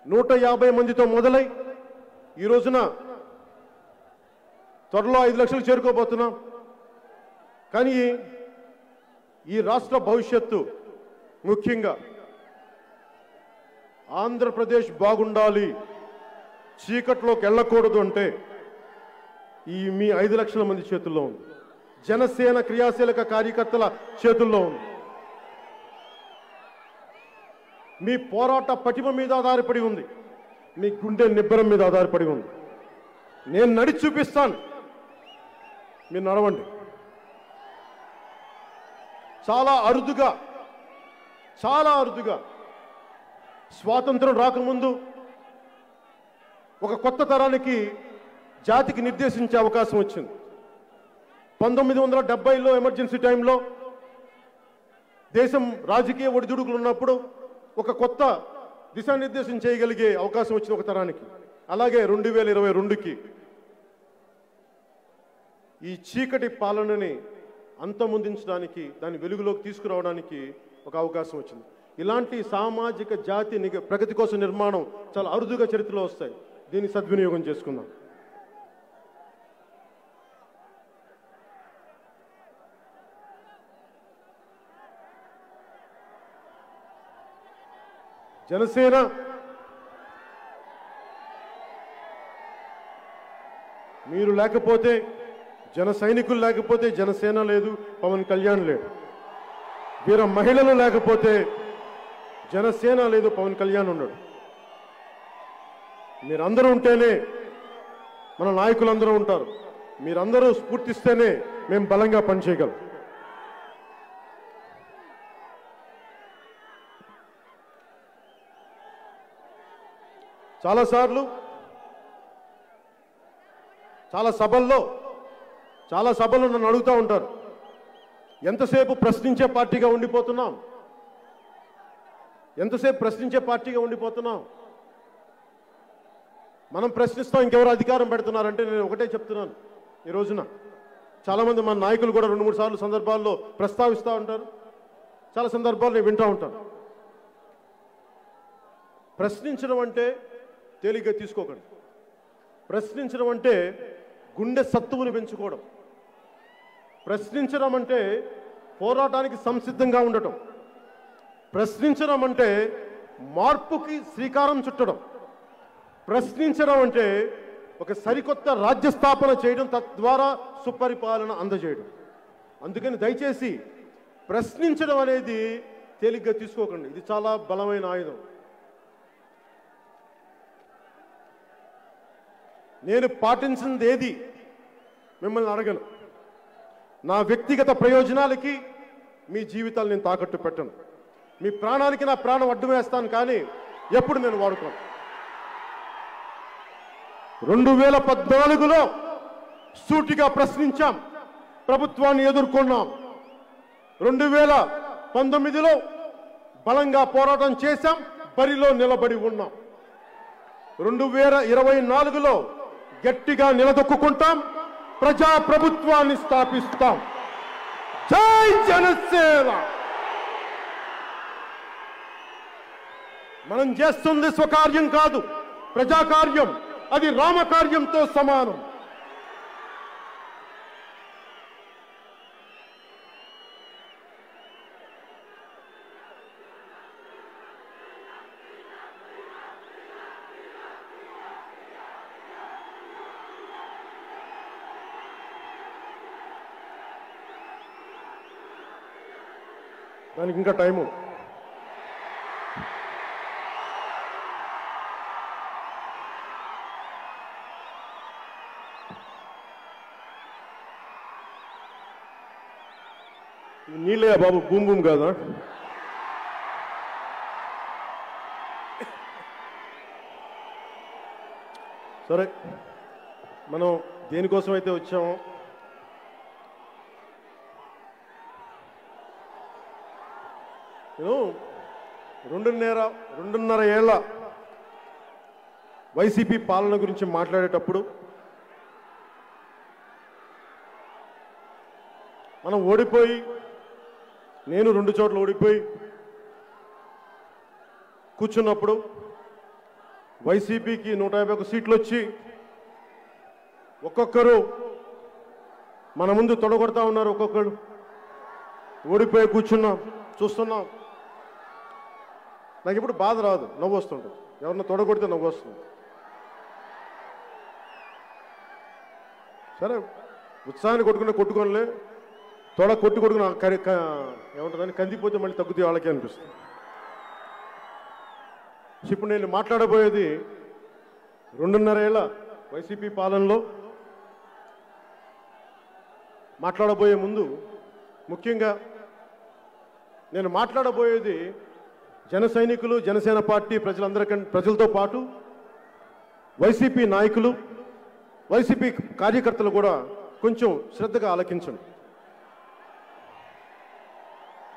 150 మందితో మొదలై ఈ రోజున త్వరలో 5 లక్షలు చేరుకోబోతున్నాం. కానీ ఈ రాష్ట్ర భవిష్యత్తు, ముఖ్యంగా ఆంధ్రప్రదేశ్ బాగుండాలి, చీకట్లోకి వెళ్ళకూడదు అంటే మీ 5 లక్షల మంది చేతుల్లో ఉంది. జనసేన క్రియాశీలక కార్యకర్తల చేతుల్లో ఉంది. మీ పోరాట పటిమ మీద ఆధారపడి ఉంది, మీ గుండె నిబ్బరం మీద ఆధారపడి ఉంది. నేను నడిచి చూపిస్తాను, మీరు నడవండి. చాలా అరుదుగా స్వాతంత్రం రాకముందు ఒక కొత్త తరానికి, జాతికి నిర్దేశించే అవకాశం వచ్చింది. 1970లో ఎమర్జెన్సీ టైంలో దేశం రాజకీయ ఒడిదుడుకులు ఉన్నప్పుడు ఒక కొత్త దిశానిర్దేశం చేయగలిగే అవకాశం వచ్చింది ఒక తరానికి. అలాగే 2022కి ఈ చీకటి పాలనని అంతమొందించడానికి, దాని వెలుగులోకి తీసుకురావడానికి ఒక అవకాశం వచ్చింది. ఇలాంటి సామాజిక జాతి ప్రగతి కోసం నిర్మాణం చాలా అరుదుగా చరిత్రలో వస్తాయి. దీన్ని సద్వినియోగం చేసుకుందాం. జనసేన మీరు లేకపోతే, జన సైనికులు లేకపోతే జనసేన లేదు, పవన్ కళ్యాణ్ లేడు. వీర మహిళలు లేకపోతే జనసేన లేదు, పవన్ కళ్యాణ్ ఉన్నాడు. మీరందరూ ఉంటేనే మన నాయకులందరూ ఉంటారు. మీరందరూ స్ఫూర్తిస్తేనే మేము బలంగా పనిచేయగలం. చాలాసార్లు చాలా సభల్లో నన్ను అడుగుతూ ఉంటారు, ఎంతసేపు ప్రశ్నించే పార్టీగా ఉండిపోతున్నాం, మనం ప్రశ్నిస్తాం, ఇంకెవరు అధికారం పెడుతున్నారంటే నేను ఒకటే చెప్తున్నాను. ఈ రోజున చాలామంది మన నాయకులు కూడా 2-3 సార్లు సందర్భాల్లో ప్రస్తావిస్తూ ఉంటారు. చాలా సందర్భాల్లో నేను వింటూ ఉంటాను. ప్రశ్నించడం అంటే తేలిగ్గా తీసుకోకండి. ప్రశ్నించడం అంటే గుండె సత్తువుని పెంచుకోవడం. ప్రశ్నించడం అంటే పోరాటానికి సంసిద్ధంగా ఉండటం. ప్రశ్నించడం అంటే మార్పుకి శ్రీకారం చుట్టడం. ప్రశ్నించడం అంటే ఒక సరికొత్త రాజ్య స్థాపన చేయడం, తద్వారా సుపరిపాలన అందజేయడం. అందుకని దయచేసి ప్రశ్నించడం అనేది తేలిగ్గా తీసుకోకండి. ఇది చాలా బలమైన ఆయుధం. నేను పాటించింది ఏది మిమ్మల్ని అడగను. నా వ్యక్తిగత ప్రయోజనాలకి మీ జీవితాలు నేను తాకట్టు పెట్టను. మీ ప్రాణానికి నా ప్రాణం అడ్డు వేస్తాను, కానీ ఎప్పుడు నేను వాడుకోను. 2014లో సూటిగా ప్రశ్నించాం, ప్రభుత్వాన్ని ఎదుర్కొన్నాం. 2019లో బలంగా పోరాటం చేశాం, బరిలో నిలబడి ఉన్నాం. 2024లో గట్టిగా నిలదొక్కుంటాం, ప్రజా ప్రభుత్వాన్ని స్థాపిస్తాం. జై జనసేన. మనం చేస్తుంది స్వకార్యం కాదు, ప్రజాకార్యం. అది రామకార్యంతో సమానం. దానికి ఇంకా టైము. నీళ్ళే బాబు, బూమ్ బూమ్ కాదా? సరే, మనం దేనికోసం అయితే వచ్చామో నేను 2.5 ఏళ్ల వైసీపీ పాలన గురించి మాట్లాడేటప్పుడు మనం ఓడిపోయి, నేను 2 చోట్ల ఓడిపోయి కూర్చున్నప్పుడు వైసీపీకి 151 సీట్లు వచ్చి ఒక్కొక్కరు మన ముందు తొడగొడతా ఉన్నారు. ఒక్కొక్కరు ఓడిపోయి కూర్చున్నాం, చూస్తున్నాం. నాకు ఇప్పుడు బాధ రాదు, నవ్వు వస్తుంటుంది. ఎవరన్నా తొడగొడితే నవ్వు వస్తుంది. సరే, ఉత్సాహాన్ని కొట్టుకోనిలే, తొడ కొట్టుకుని ఏముంటుందని కందిపోతే మళ్ళీ తగ్గుతాయి వాళ్ళకే అనిపిస్తుంది. ఇప్పుడు నేను మాట్లాడబోయేది 2.5 ఏళ్ల వైసీపీ పాలనలో. మాట్లాడబోయే ముందు ముఖ్యంగా నేను మాట్లాడబోయేది జన సైనికులు, జనసేన పార్టీ ప్రజలతో పాటు వైసీపీ నాయకులు, వైసీపీ కార్యకర్తలు కూడా కొంచెం శ్రద్ధగా ఆలకించండి.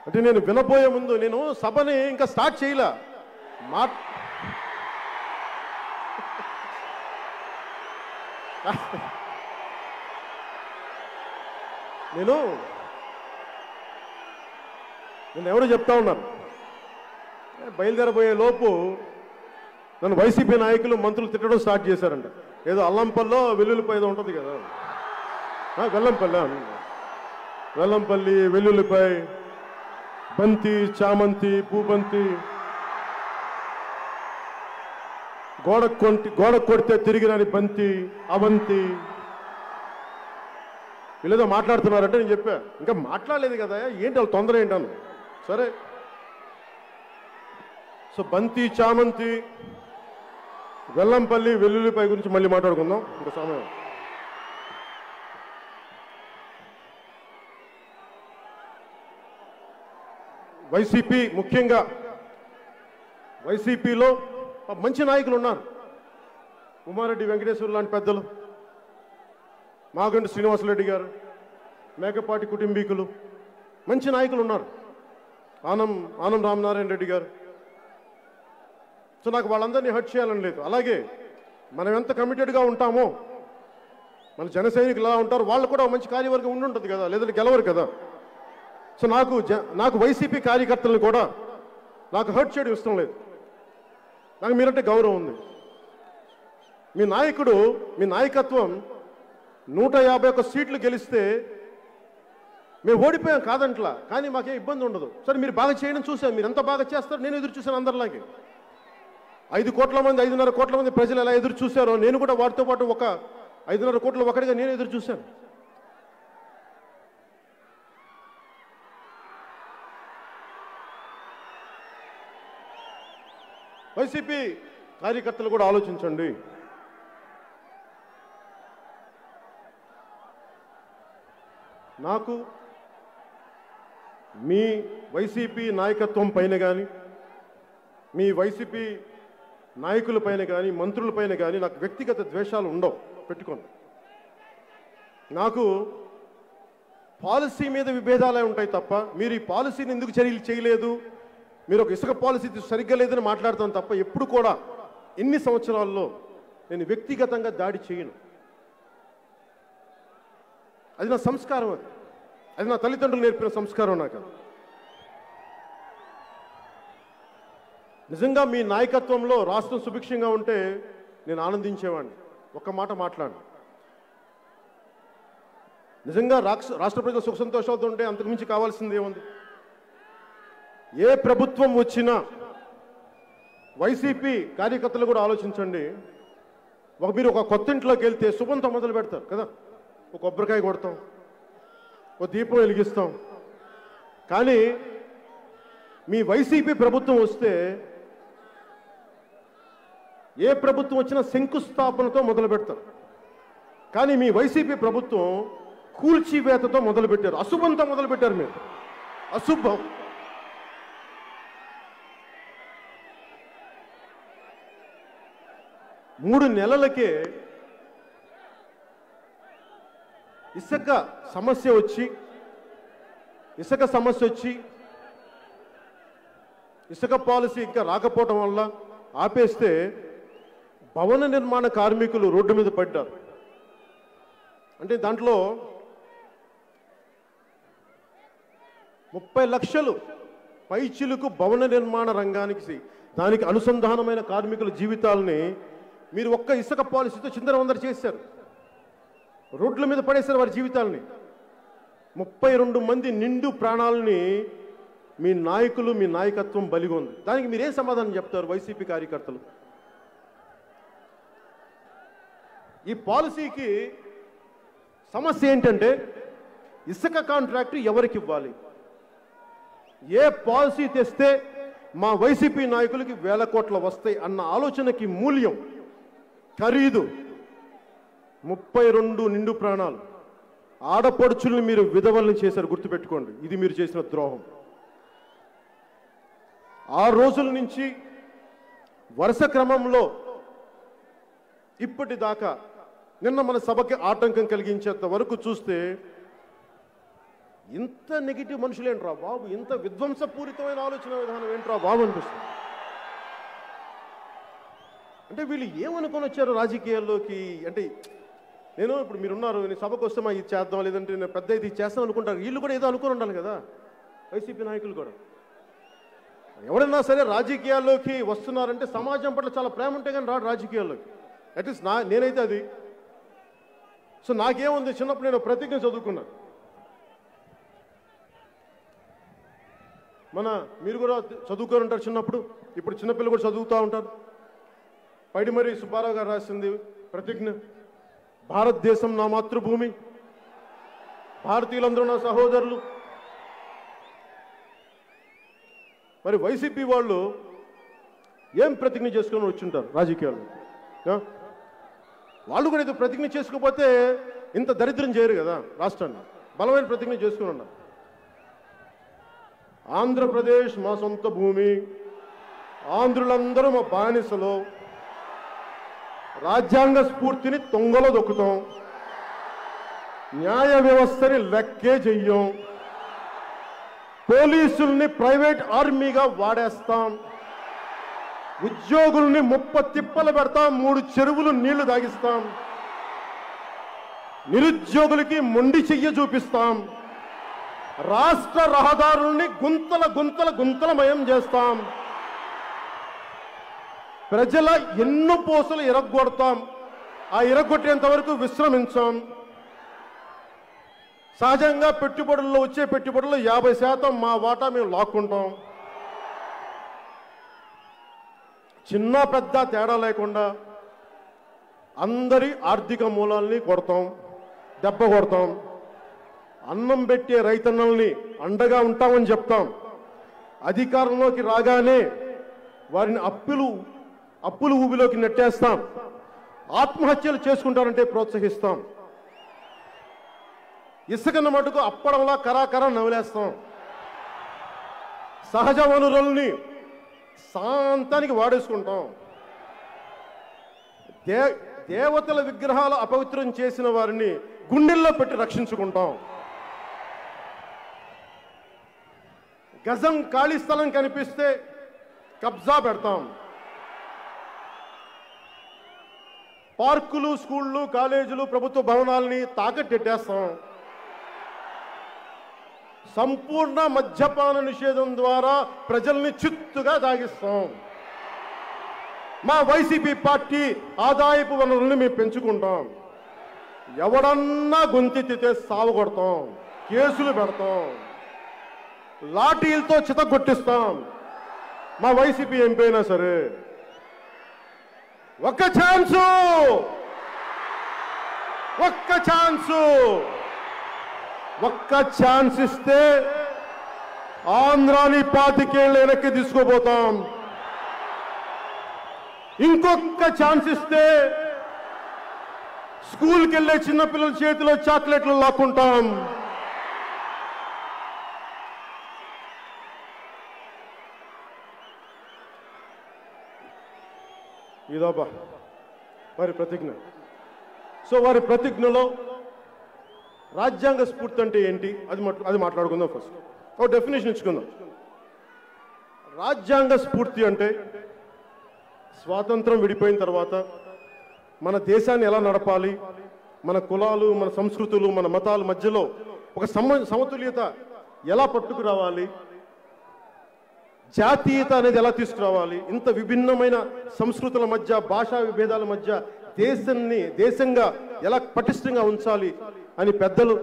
అంటే నేను వినబోయే ముందు, నేను సభని ఇంకా స్టార్ట్ చేయలే. నేను ఎవరు చెప్తా ఉన్నారు, బయలుదేరబోయే లోపు నన్ను వైసీపీ నాయకులు, మంత్రులు తిట్టడం స్టార్ట్ చేశారంట. ఏదో అల్లంపల్లో వెల్లుల్లిపాయ ఏదో ఉంటుంది కదా, వెల్లంపల్లి, వెల్లుల్లిపాయ, బంతి, చామంతి, పూబంతి, గోడ కొడితే తిరిగి రాని బంతి, అవంతి, వీళ్ళేదో మాట్లాడుతున్నారంటే నేను చెప్పా, ఇంకా మాట్లాడలేదు కదా, ఏంటి వాళ్ళు తొందర ఏంటను. సరే, సో బంతి, చామంతి, వెల్లంపల్లి వెల్లుల్లిపై గురించి మళ్ళీ మాట్లాడుకుందాం ఇంకా సమయం. వైసీపీ, ముఖ్యంగా వైసీపీలో మంచి నాయకులు ఉన్నారు. ఉమారెడ్డి వెంకటేశ్వర లాంటి పెద్దలు, మాగంటి శ్రీనివాసరెడ్డి గారు, మేకపాటి కుటుంబీకులు, మంచి నాయకులు ఉన్నారు. ఆనం రామనారాయణ రెడ్డి గారు. సో నాకు వాళ్ళందరినీ హర్ట్ చేయాలని లేదు. అలాగే మనం ఎంత కమిటెడ్గా ఉంటామో, మన జన సైనికులు ఎలా ఉంటారు, వాళ్ళు కూడా మంచి కార్యవర్గం ఉండి ఉంటుంది కదా, లేదంటే గెలవరు కదా. సో నాకు వైసీపీ కార్యకర్తలను కూడా నాకు హర్ట్ చేయడం ఇష్టం లేదు. నాకు మీరంటే గౌరవం ఉంది. మీ నాయకత్వం 151 సీట్లు గెలిస్తే మేము ఓడిపోయాం కాదంట్లా, కానీ మాకేం ఇబ్బంది ఉండదు. సరే మీరు బాగా చేయడం చూసాం, మీరు ఎంత బాగా చేస్తారు నేను ఎదురు చూశాను. అందరిలాగే 5 కోట్ల మంది 5.5 కోట్ల మంది ప్రజలు ఎలా ఎదురు చూశారో నేను కూడా వారితో పాటు ఒక 5.5 కోట్ల ఒకటిగా నేను ఎదురు చూశాను. వైసీపీ కార్యకర్తలు కూడా ఆలోచించండి. నాకు మీ వైసీపీ నాయకత్వం పైన కానీ, మీ వైసీపీ నాయకుల పైన కానీ, మంత్రుల పైన కానీ నాకు వ్యక్తిగత ద్వేషాలు ఉండవు, పెట్టుకోండి. నాకు పాలసీ మీద విభేదాలే ఉంటాయి తప్ప, మీరు ఈ పాలసీని ఎందుకు చర్యలు చేయలేదు, మీరు ఒక ఇసుక పాలసీ సరిగ్గా లేదని మాట్లాడతాను తప్ప, ఎప్పుడు కూడా ఇన్ని సంవత్సరాల్లో నేను వ్యక్తిగతంగా దాడి చేయను. అది నా సంస్కారం, అది నా తల్లిదండ్రులు నేర్పిన సంస్కారం. నాకు నిజంగా మీ నాయకత్వంలో రాష్ట్రం సుభిక్షంగా ఉంటే నేను ఆనందించేవాడిని. ఒక్క మాట మాట్లాడు. నిజంగా రాష్ట్ర ప్రజల సుఖ సంతోషాలతో ఉంటే అంతకుమించి కావాల్సింది ఏముంది? ఏ ప్రభుత్వం వచ్చినా వైసీపీ కార్యకర్తలు కూడా ఆలోచించండి. మీరు ఒక కొత్త ఇంట్లోకి వెళ్తే శుభంతో మొదలు పెడతారు కదా, ఒక కొబ్బరికాయ కొడతాం, ఒక దీపం వెలిగిస్తాం. కానీ మీ వైసీపీ ప్రభుత్వం వస్తే ఏ ప్రభుత్వం వచ్చినా శంకుస్థాపనతో మొదలు పెడతారు. కానీ మీ వైసీపీ ప్రభుత్వం కూల్చివేతతో మొదలుపెట్టారు, అశుభంతో మొదలుపెట్టారు. మీరు అశుభం. మూడు నెలలకే ఇసుక సమస్య వచ్చి ఇసుక పాలసీ ఇంకా రాకపోవడం వల్ల ఆపేస్తే భవన నిర్మాణ కార్మికులు రోడ్డు మీద పడ్డారు. అంటే దాంట్లో 30 లక్షలు పైచిలుకు భవన నిర్మాణ రంగానికి, దానికి అనుసంధానమైన కార్మికుల జీవితాలని మీరు ఒక్క ఇసుక పాలసీతో చిందరవందర చేశారు. రోడ్ల మీద పడేశారు వారి జీవితాలని. 32 మంది నిండు ప్రాణాలని మీ నాయకులు, మీ నాయకత్వం బలిగొంది. దానికి మీరేం సమాధానం చెప్తారు వైసీపీ కార్యకర్తలు? ఈ పాలసీకి సమస్య ఏంటంటే ఇసుక కాంట్రాక్టు ఎవరికి ఇవ్వాలి? ఏ పాలసీ తెస్తే మా వైసీపీ నాయకులకి వేల కోట్లు వస్తాయి అన్న ఆలోచనకి మూల్యం, ఖరీదు 32 నిండు ప్రాణాలు. ఆడపడుచుల్ని మీరు విధవల్ని చేశారు, గుర్తుపెట్టుకోండి. ఇది మీరు చేసిన ద్రోహం. 6 రోజుల నుంచి వరుస క్రమంలో ఇప్పటిదాకా నిన్న మన సభకి ఆటంకం కలిగించేంత వరకు చూస్తే ఇంత నెగిటివ్ మనుషులేంట్రా బాబు, ఇంత విధ్వంసపూరితమైన ఆలోచన విధానం ఏంట్రా బాబు అనిపిస్తుంది. అంటే వీళ్ళు ఏమనుకొని వచ్చారు రాజకీయాల్లోకి? అంటే నేను ఇప్పుడు మీరున్నారు, నేను సభకు వస్తే మా ఇది చేద్దాం, లేదంటే నేను పెద్ద ఇది చేస్తాం అనుకుంటారు. వీళ్ళు కూడా ఏదో అనుకుని ఉండాలి కదా, వైసీపీ నాయకులు కూడా. ఎవడన్నా సరే రాజకీయాల్లోకి వస్తున్నారంటే సమాజం పట్ల చాలా ప్రేమ ఉంటే కానీ రాడు రాజకీయాల్లోకి. అట్లీస్ట్ నేనైతే అది. సో నాకేముంది, చిన్నప్పుడు నేను ప్రతిజ్ఞ చదువుకున్నాను. మీరు కూడా చదువుకొని ఉంటారు చిన్నప్పుడు, ఇప్పుడు చిన్నపిల్లలు కూడా చదువుతూ ఉంటారు. పైడిమర్రి సుబ్బారావు గారు రాసింది ప్రతిజ్ఞ. భారతదేశం నా మాతృభూమి, భారతీయులందరూ నా సహోదరులు. మరి వైసీపీ వాళ్ళు ఏం ప్రతిజ్ఞ చేసుకొని వచ్చుంటారు రాజకీయాల్లో? వాళ్ళు కూడా ఇది ప్రతిజ్ఞ చేసుకోకపోతే ఇంత దరిద్రం చేయరు కదా రాష్ట్రాన్ని. బలమైన ప్రతిజ్ఞ చేసుకుని ఉన్నారు. ఆంధ్రప్రదేశ్ మా సొంత భూమి, ఆంధ్రులందరూ మా బానిసలు, రాజ్యాంగ స్ఫూర్తిని తొంగలో దొక్కుతాం, న్యాయ వ్యవస్థని లెక్కే చెయ్యం, పోలీసుల్ని ప్రైవేట్ ఆర్మీగా వాడేస్తాం, ఉద్యోగుల్ని 30 తిప్పలు పెడతాం, 3 చెరువులు నీళ్లు తాగిస్తాం, నిరుద్యోగులకి మొండి చెయ్య చూపిస్తాం, రాష్ట్ర రహదారుల్ని గుంతలమయం చేస్తాం, ప్రజల ఎన్నుపోసలు ఇరగ్గొడతాం, ఆ ఇరగ్గొట్టేంత వరకు విశ్రమించాం. సహజంగా పెట్టుబడుల్లో వచ్చే పెట్టుబడుల్లో 50% మా వాటా మేము లాక్కుంటాం. చిన్న పెద్ద తేడా లేకుండా అందరి ఆర్థిక మూలాల్ని కొడతాం, దెబ్బ కొడతాం. అన్నం పెట్టే రైతన్నల్ని అండగా ఉంటామని చెప్తాం. అధికారంలోకి రాగానే వారిని అప్పులు ఊబిలోకి నెట్టేస్తాం. ఆత్మహత్యలు చేసుకుంటారంటే ప్రోత్సహిస్తాం. ఇసుకన్న మటుకు అప్పడంలా కరాకరా నవ్వులేస్తాం. సహజ వనరుల్ని శాంతానికి వాడేసుకుంటాం. దేవతల విగ్రహాలు అపవిత్రం చేసిన వారిని గుండెల్లో పెట్టి రక్షించుకుంటాం. గజం ఖాళీ స్థలం కనిపిస్తే కబ్జా పెడతాం. పార్కులు, స్కూళ్ళు, కాలేజీలు, ప్రభుత్వ భవనాల్ని తాకట్టెట్టేస్తాం. సంపూర్ణ మద్యపాన నిషేధం ద్వారా ప్రజల్ని చిత్తుగా తాగిస్తాం. మా వైసీపీ పార్టీ ఆదాయపు వనరుల్ని మేము పెంచుకుంటాం. ఎవడన్నా గొంతెత్తితే సావగొడతాం, కేసులు పెడతాం, లాఠీలతో చితగొట్టిస్తాం. మా వైసీపీ ఎంపీ అయినా సరే ఒక్క ఛాన్స్ ఇస్తే ఆంధ్రాని 25 ఏళ్ళు వెనక్కి తీసుకోబోతాం. ఇంకొక ఛాన్స్ ఇస్తే స్కూల్కి వెళ్ళే చిన్నపిల్లల చేతిలో చాక్లెట్లు లాక్కుంటాం. ఇదోబా వారి ప్రతిజ్ఞ. సో వారి ప్రతిజ్ఞలో రాజ్యాంగ స్ఫూర్తి అంటే ఏంటి అది మాట్లాడుకుందాం. ఫస్ట్ ఒక డెఫినేషన్ ఇచ్చుకుందాం. రాజ్యాంగ స్ఫూర్తి అంటే స్వాతంత్రం విడిపోయిన తర్వాత మన దేశాన్ని ఎలా నడపాలి, మన కులాలు, మన సంస్కృతులు, మన మతాల మధ్యలో ఒక సమతుల్యత ఎలా పట్టుకురావాలి, జాతీయత అనేది ఎలా తీసుకురావాలి, ఇంత విభిన్నమైన సంస్కృతుల మధ్య, భాషా విభేదాల మధ్య దేశంగా ఎలా పటిష్టంగా ఉంచాలి అని పెద్దలు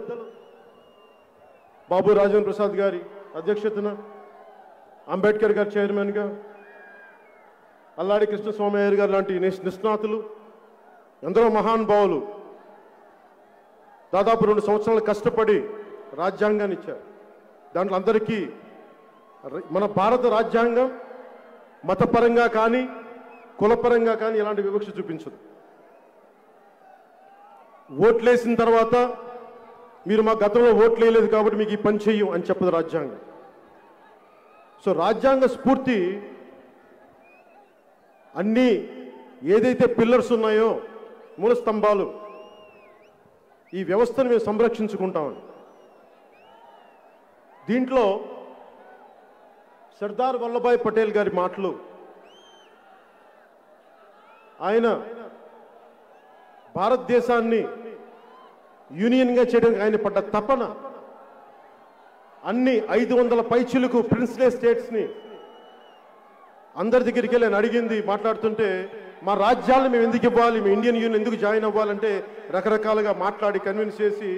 బాబు రాజేంద్ర ప్రసాద్ గారి అధ్యక్షతన, అంబేద్కర్ గారి చైర్మన్గా, అల్లాడి కృష్ణస్వామయ్య గారు లాంటి నిష్ణాతులు, ఎందరో మహానుభావులు దాదాపు 2 సంవత్సరాలు కష్టపడి రాజ్యాంగాన్ని ఇచ్చారు. దాంట్లో అందరికీ మన భారత రాజ్యాంగం మతపరంగా కానీ కులపరంగా కానీ ఎలాంటి వివక్ష చూపించదు. ఓట్లేసిన తర్వాత మీరు మా గతంలో ఓట్లు వేయలేదు కాబట్టి మీకు ఈ పని చెయ్యం అని చెప్పదు రాజ్యాంగం. సో రాజ్యాంగ స్ఫూర్తి అన్నీ ఏదైతే పిల్లర్స్ ఉన్నాయో, మూల స్తంభాలు, ఈ వ్యవస్థను మేము సంరక్షించుకుంటామని. దీంట్లో సర్దార్ వల్లభాయ్ పటేల్ గారి మాటలు, ఆయన భారతదేశాన్ని యూనియన్గా చేయడానికి ఆయన పడ్డ తపన, అన్ని 500 పైచిలకు ప్రిన్స్లే స్టేట్స్ని అందరి దగ్గరికి వెళ్ళి ఆయన అడిగింది. మాట్లాడుతుంటే మా రాజ్యాలను మేము ఎందుకు ఇవ్వాలి, మీ ఇండియన్ యూనియన్ ఎందుకు జాయిన్ అవ్వాలంటే రకరకాలుగా మాట్లాడి కన్విన్స్ చేసి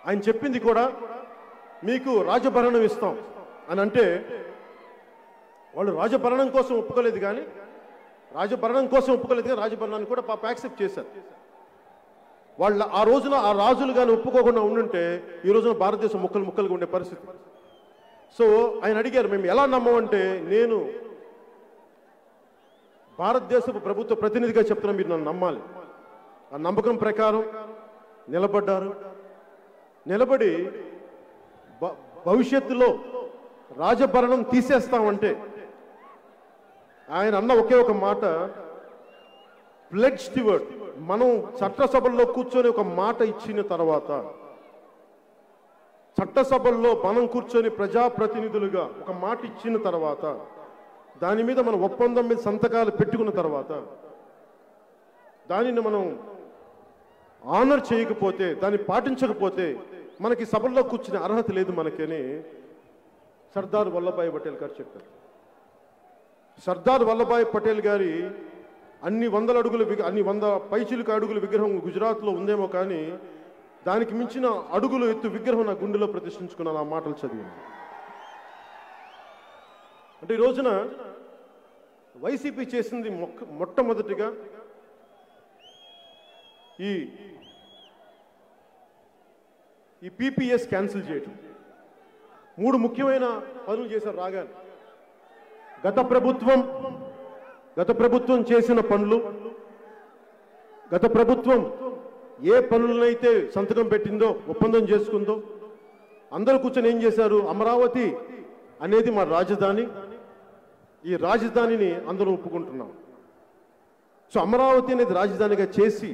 ఆయన చెప్పింది కూడా మీకు రాజభరణం ఇస్తాం అని అంటే, వాళ్ళు రాజభరణం కోసం ఒప్పుకోలేదు కానీ రాజభరణాన్ని కూడా పాప యాక్సెప్ట్ చేశారు. వాళ్ళు ఆ రోజున ఆ రాజులు కానీ ఒప్పుకోకుండా ఉండుంటే ఈ రోజున భారతదేశం ముక్కలుగా ఉండే పరిస్థితి. సో ఆయన అడిగారు, మేము ఎలా నమ్మమంటే, నేను భారతదేశపు ప్రభుత్వ ప్రతినిధిగా చెప్తున్నా, మీరు నన్ను నమ్మాలి. ఆ నమ్మకం ప్రకారం నిలబడ్డారు. నిలబడి భవిష్యత్తులో రాజభరణం తీసేస్తామంటే ఆయన అన్న ఒకే ఒక మాట, ప్లెడ్జ్ స్టివర్డ్. మనం చట్టసభల్లో కూర్చొని ఒక మాట ఇచ్చిన తర్వాత, చట్టసభల్లో మనం కూర్చొని ప్రజాప్రతినిధులుగా ఒక మాట ఇచ్చిన తర్వాత, దాని మీద మనం ఒప్పందం మీద సంతకాలు పెట్టుకున్న తర్వాత, దానిని మనం ఆనర్ చేయకపోతే, దాన్ని పాటించకపోతే మనకి సభల్లో కూర్చునే అర్హత లేదు మనకని సర్దార్ వల్లభాయ్ పటేల్ గారు చెప్పారు. సర్దార్ వల్లభాయ్ పటేల్ గారి అన్ని వంద పైచిలుక అడుగుల విగ్రహం గుజరాత్లో ఉందేమో, కానీ దానికి మించిన అడుగులు ఎత్తు విగ్రహం నా గుండెలో ప్రతిష్ఠించుకున్నాను ఆ మాటలు చదివి. అంటే ఈ రోజున వైసీపీ చేసింది మొట్టమొదటిగా ఈ పీపీఎస్ క్యాన్సిల్ చేయటం. 3 ముఖ్యమైన పనులు చేశారు రాగానే. గత ప్రభుత్వం చేసిన పనులు, గత ప్రభుత్వం ఏ పనులనైతే సంతకం పెట్టిందో, ఒప్పందం చేసుకుందో, అందరూ కూర్చొని ఏం చేశారు, అమరావతి అనేది మా రాజధాని, ఈ రాజధానిని అందరూ ఒప్పుకుంటున్నాం. సో అమరావతి అనేది రాజధానిగా చేసి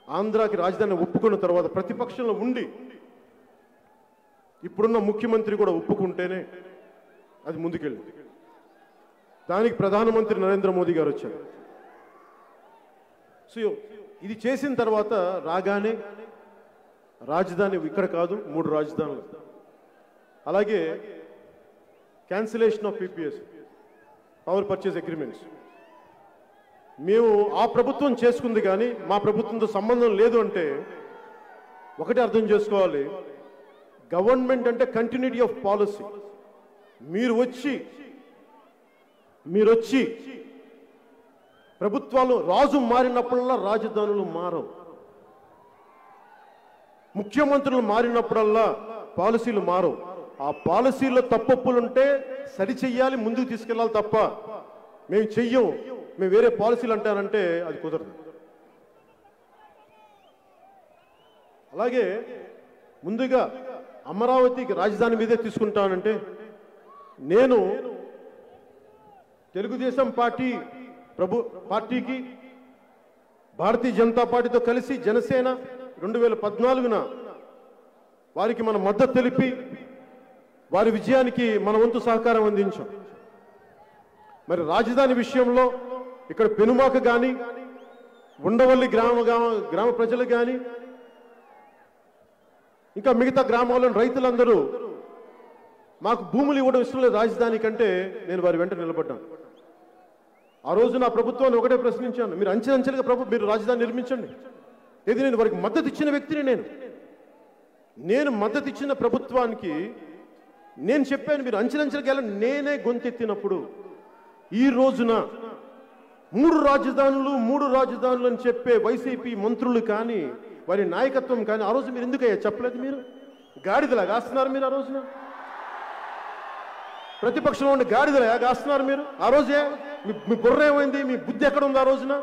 ఆంధ్రాకి రాజధాని ఒప్పుకున్న తర్వాత ప్రతిపక్షంలో ఉండి ఇప్పుడున్న ముఖ్యమంత్రి కూడా ఒప్పుకుంటేనే అది ముందుకెళ్ళింది. దానికి ప్రధానమంత్రి నరేంద్ర మోదీ గారు వచ్చారు. సో ఇది చేసిన తర్వాత రాగానే రాజధాని ఇక్కడ కాదు, 3 రాజధానులు. అలాగే cancellation of PPs, power purchase agreements. మేము ఆ ప్రభుత్వం చేసుకుంది కానీ మా ప్రభుత్వంతో సంబంధం లేదు అంటే ఒకటి అర్థం చేసుకోవాలి, గవర్నమెంట్ అంటే కంటిన్యూటీ ఆఫ్ పాలసీ. మీరు వచ్చి ప్రభుత్వాలు రాజు మారినప్పుడల్లా రాజధానులు మారవు, ముఖ్యమంత్రులు మారినప్పుడల్లా పాలసీలు మారవు. ఆ పాలసీలో తప్పొప్పులుంటే సరిచెయ్యాలి, ముందుకు తీసుకెళ్ళాలి తప్ప మేము చెయ్యం, మేము వేరే పాలసీలు అంటారంటే అది కుదరదు. అలాగే ముందుగా అమరావతికి రాజధాని మీదే తీసుకుంటానంటే, నేను తెలుగుదేశం పార్టీకి భారతీయ జనతా పార్టీతో కలిసి జనసేన 2014న వారికి మన మద్దతు తెలిపి వారి విజయానికి మన వంతు సహకారం అందించాం. మరి రాజధాని విషయంలో ఇక్కడ పెనుమాక కానీ, ఉండవల్లి గ్రామ ప్రజలు కానీ, ఇంకా మిగతా గ్రామాల్లోని రైతులందరూ మాకు భూములు ఇవ్వడం ఇష్టం లేదు రాజధాని కంటే, నేను వారి వెంట నిలబడ్డాను. ఆ రోజు నా ప్రభుత్వాన్ని ఒకటే ప్రశ్నించాను, మీరు అంచెలంచెలుగా మీరు రాజధాని నిర్మించండి. ఇది నేను వారికి మద్దతు ఇచ్చిన వ్యక్తిని. నేను మద్దతు ఇచ్చిన ప్రభుత్వానికి నేను చెప్పాను, మీరు అంచెలంచెలుగా వెళ్ళండి. నేనే గొంతెత్తినప్పుడు ఈ రోజున 3 రాజధానులు అని చెప్పే వైసీపీ మంత్రులు కానీ, వారి నాయకత్వం కానీ ఆ రోజు మీరు ఎందుకయ్యా చెప్పలేదు? మీరు గాడిదలా కాస్తున్నారు. మీరు ఆ రోజున ప్రతిపక్షంలో ఉండి గాడిదలా కాస్తున్నారు మీరు. ఆ రోజే మీ బుర్ర ఏమైంది? మీ బుద్ధి ఎక్కడ ఉంది? ఆ రోజున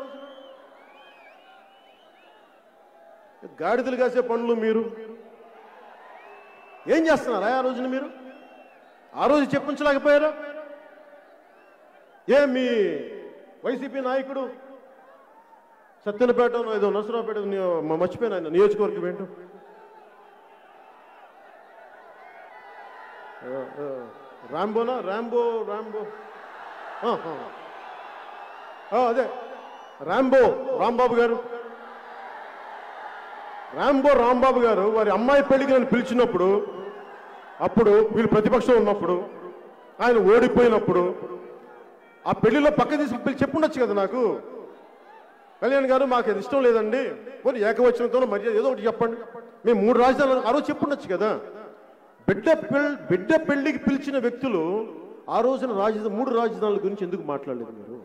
గాడిదలు కాసే పనులు మీరు ఏం చేస్తున్నారా? ఆ రోజున మీరు ఆ రోజు చెప్పించలేకపోయారా? మీ వైసీపీ నాయకుడు సత్యనపేట ఏదో నరసరావుపేట మర్చిపోయిన ఆయన నియోజకవర్గం ఏంటో, రాంబో అదే రాంబాబు గారు వారి అమ్మాయి పెళ్లికి నన్ను పిలిచినప్పుడు, అప్పుడు వీళ్ళు ప్రతిపక్షం ఉన్నప్పుడు, ఆయన ఓడిపోయినప్పుడు ఆ పెళ్లిలో పక్క తీసుకు చెప్పుండొచ్చు కదా నాకు, కళ్యాణ్ గారు మాకు అది ఇష్టం లేదండి, పోనీ ఏకవచనంతో మర్యాద ఏదో ఒకటి చెప్పండి, మేము 3 రాజధానులు ఆ రోజు చెప్పుండొచ్చు కదా. బిడ్డ పెళ్లికి పిలిచిన వ్యక్తులు ఆ రోజున 3 రాజధానుల గురించి ఎందుకు మాట్లాడలేదు? మీరు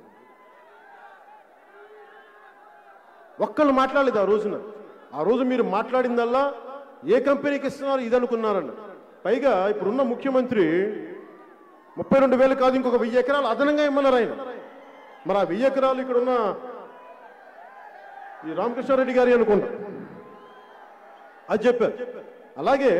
ఒక్కళ్ళు మాట్లాడలేదు ఆ రోజున. ఆ రోజు మీరు మాట్లాడిందల్లా ఏ కంపెనీకి ఇస్తున్నారు ఇది అనుకున్నారన్న. పైగా ఇప్పుడున్న ముఖ్యమంత్రి 32,000 కాదు ఇంకొక 1000 ఎకరాలు అదనంగా ఇమ్మన్నారు ఆయన. మరి ఆ 1000 ఎకరాలు ఇక్కడ ఉన్న ఈ రామకృష్ణారెడ్డి గారి అనుకుంటా అది చెప్పారు. అలాగే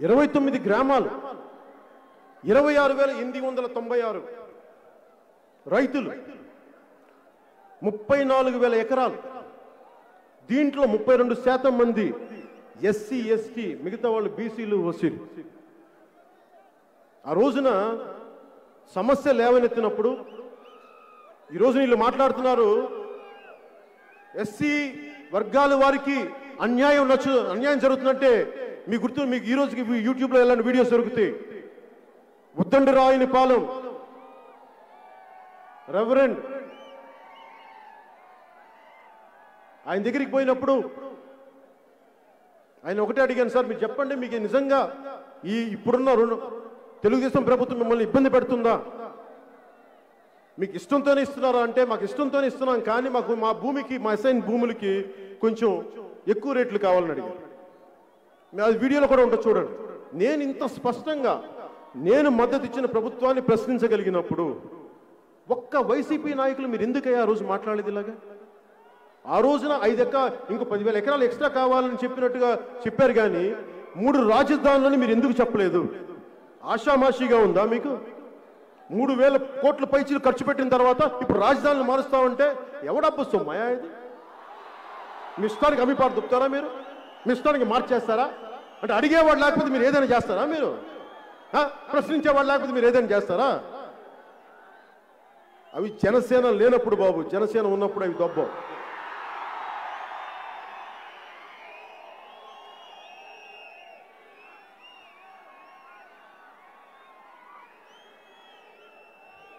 29 గ్రామాలు 26,896 రైతులు 34,000 ఎకరాలు. దీంట్లో 32% మంది ఎస్సీ ఎస్టీ, మిగతా వాళ్ళు బీసీలు ఓసీలు. ఆ రోజున సమస్య లేవనెత్తినప్పుడు ఈరోజు వీళ్ళు మాట్లాడుతున్నారు ఎస్సీ వర్గాల వారికి అన్యాయం జరుగుతుందంటే మీకు ఈ రోజుకి యూట్యూబ్లో ఎలాంటి వీడియోస్ దొరుకుతాయి. ఉద్దండి రాయని పాలెం రెవరెండ్ ఆయన దగ్గరికి పోయినప్పుడు ఆయన ఒకటే అడిగాను, సార్ మీరు చెప్పండి, మీకు నిజంగా ఇప్పుడున్న తెలుగుదేశం ప్రభుత్వం మిమ్మల్ని ఇబ్బంది పెడుతుందా? మీకు ఇష్టంతోనే ఇస్తున్నారా అంటే మాకు ఇష్టంతోనే ఇస్తున్నాం, కానీ మాకు మా భూమికి, మా అసైన్ భూములకి కొంచెం ఎక్కువ రేట్లు కావాలని అడిగారు. అది వీడియోలో కూడా ఉంటుంది చూడండి. నేను ఇంత స్పష్టంగా నేను మద్దతు ఇచ్చిన ప్రభుత్వాన్ని ప్రశ్నించగలిగినప్పుడు ఒక్క వైసీపీ నాయకులు మీరు ఎందుకయ్యా ఆ రోజు మాట్లాడేది ఇలాగా? ఆ రోజున 5 ఇంకో 10,000 ఎకరాలు ఎక్స్ట్రా కావాలని చెప్పినట్టుగా చెప్పారు, కానీ 3 రాజధానులని మీరు ఎందుకు చెప్పలేదు? ఆషామాషిగా ఉందా మీకు? 3,000 కోట్ల పైచీలు ఖర్చు పెట్టిన తర్వాత ఇప్పుడు రాజధానులు మారుస్తామంటే ఎవడబ్బు సొమ్మయా ఇది? మీ ఇష్టానికి అమ్మిపాటు దుప్పుతారా మీరు? మీ ఇష్టానికి మార్చేస్తారా? అంటే అడిగేవాడు లేకపోతే మీరు ఏదైనా చేస్తారా? మీరు ప్రశ్నించేవాడు లేకపోతే మీరు ఏదైనా చేస్తారా? అవి జనసేన లేనప్పుడు బాబు, జనసేన ఉన్నప్పుడు అవి దొబ్బ.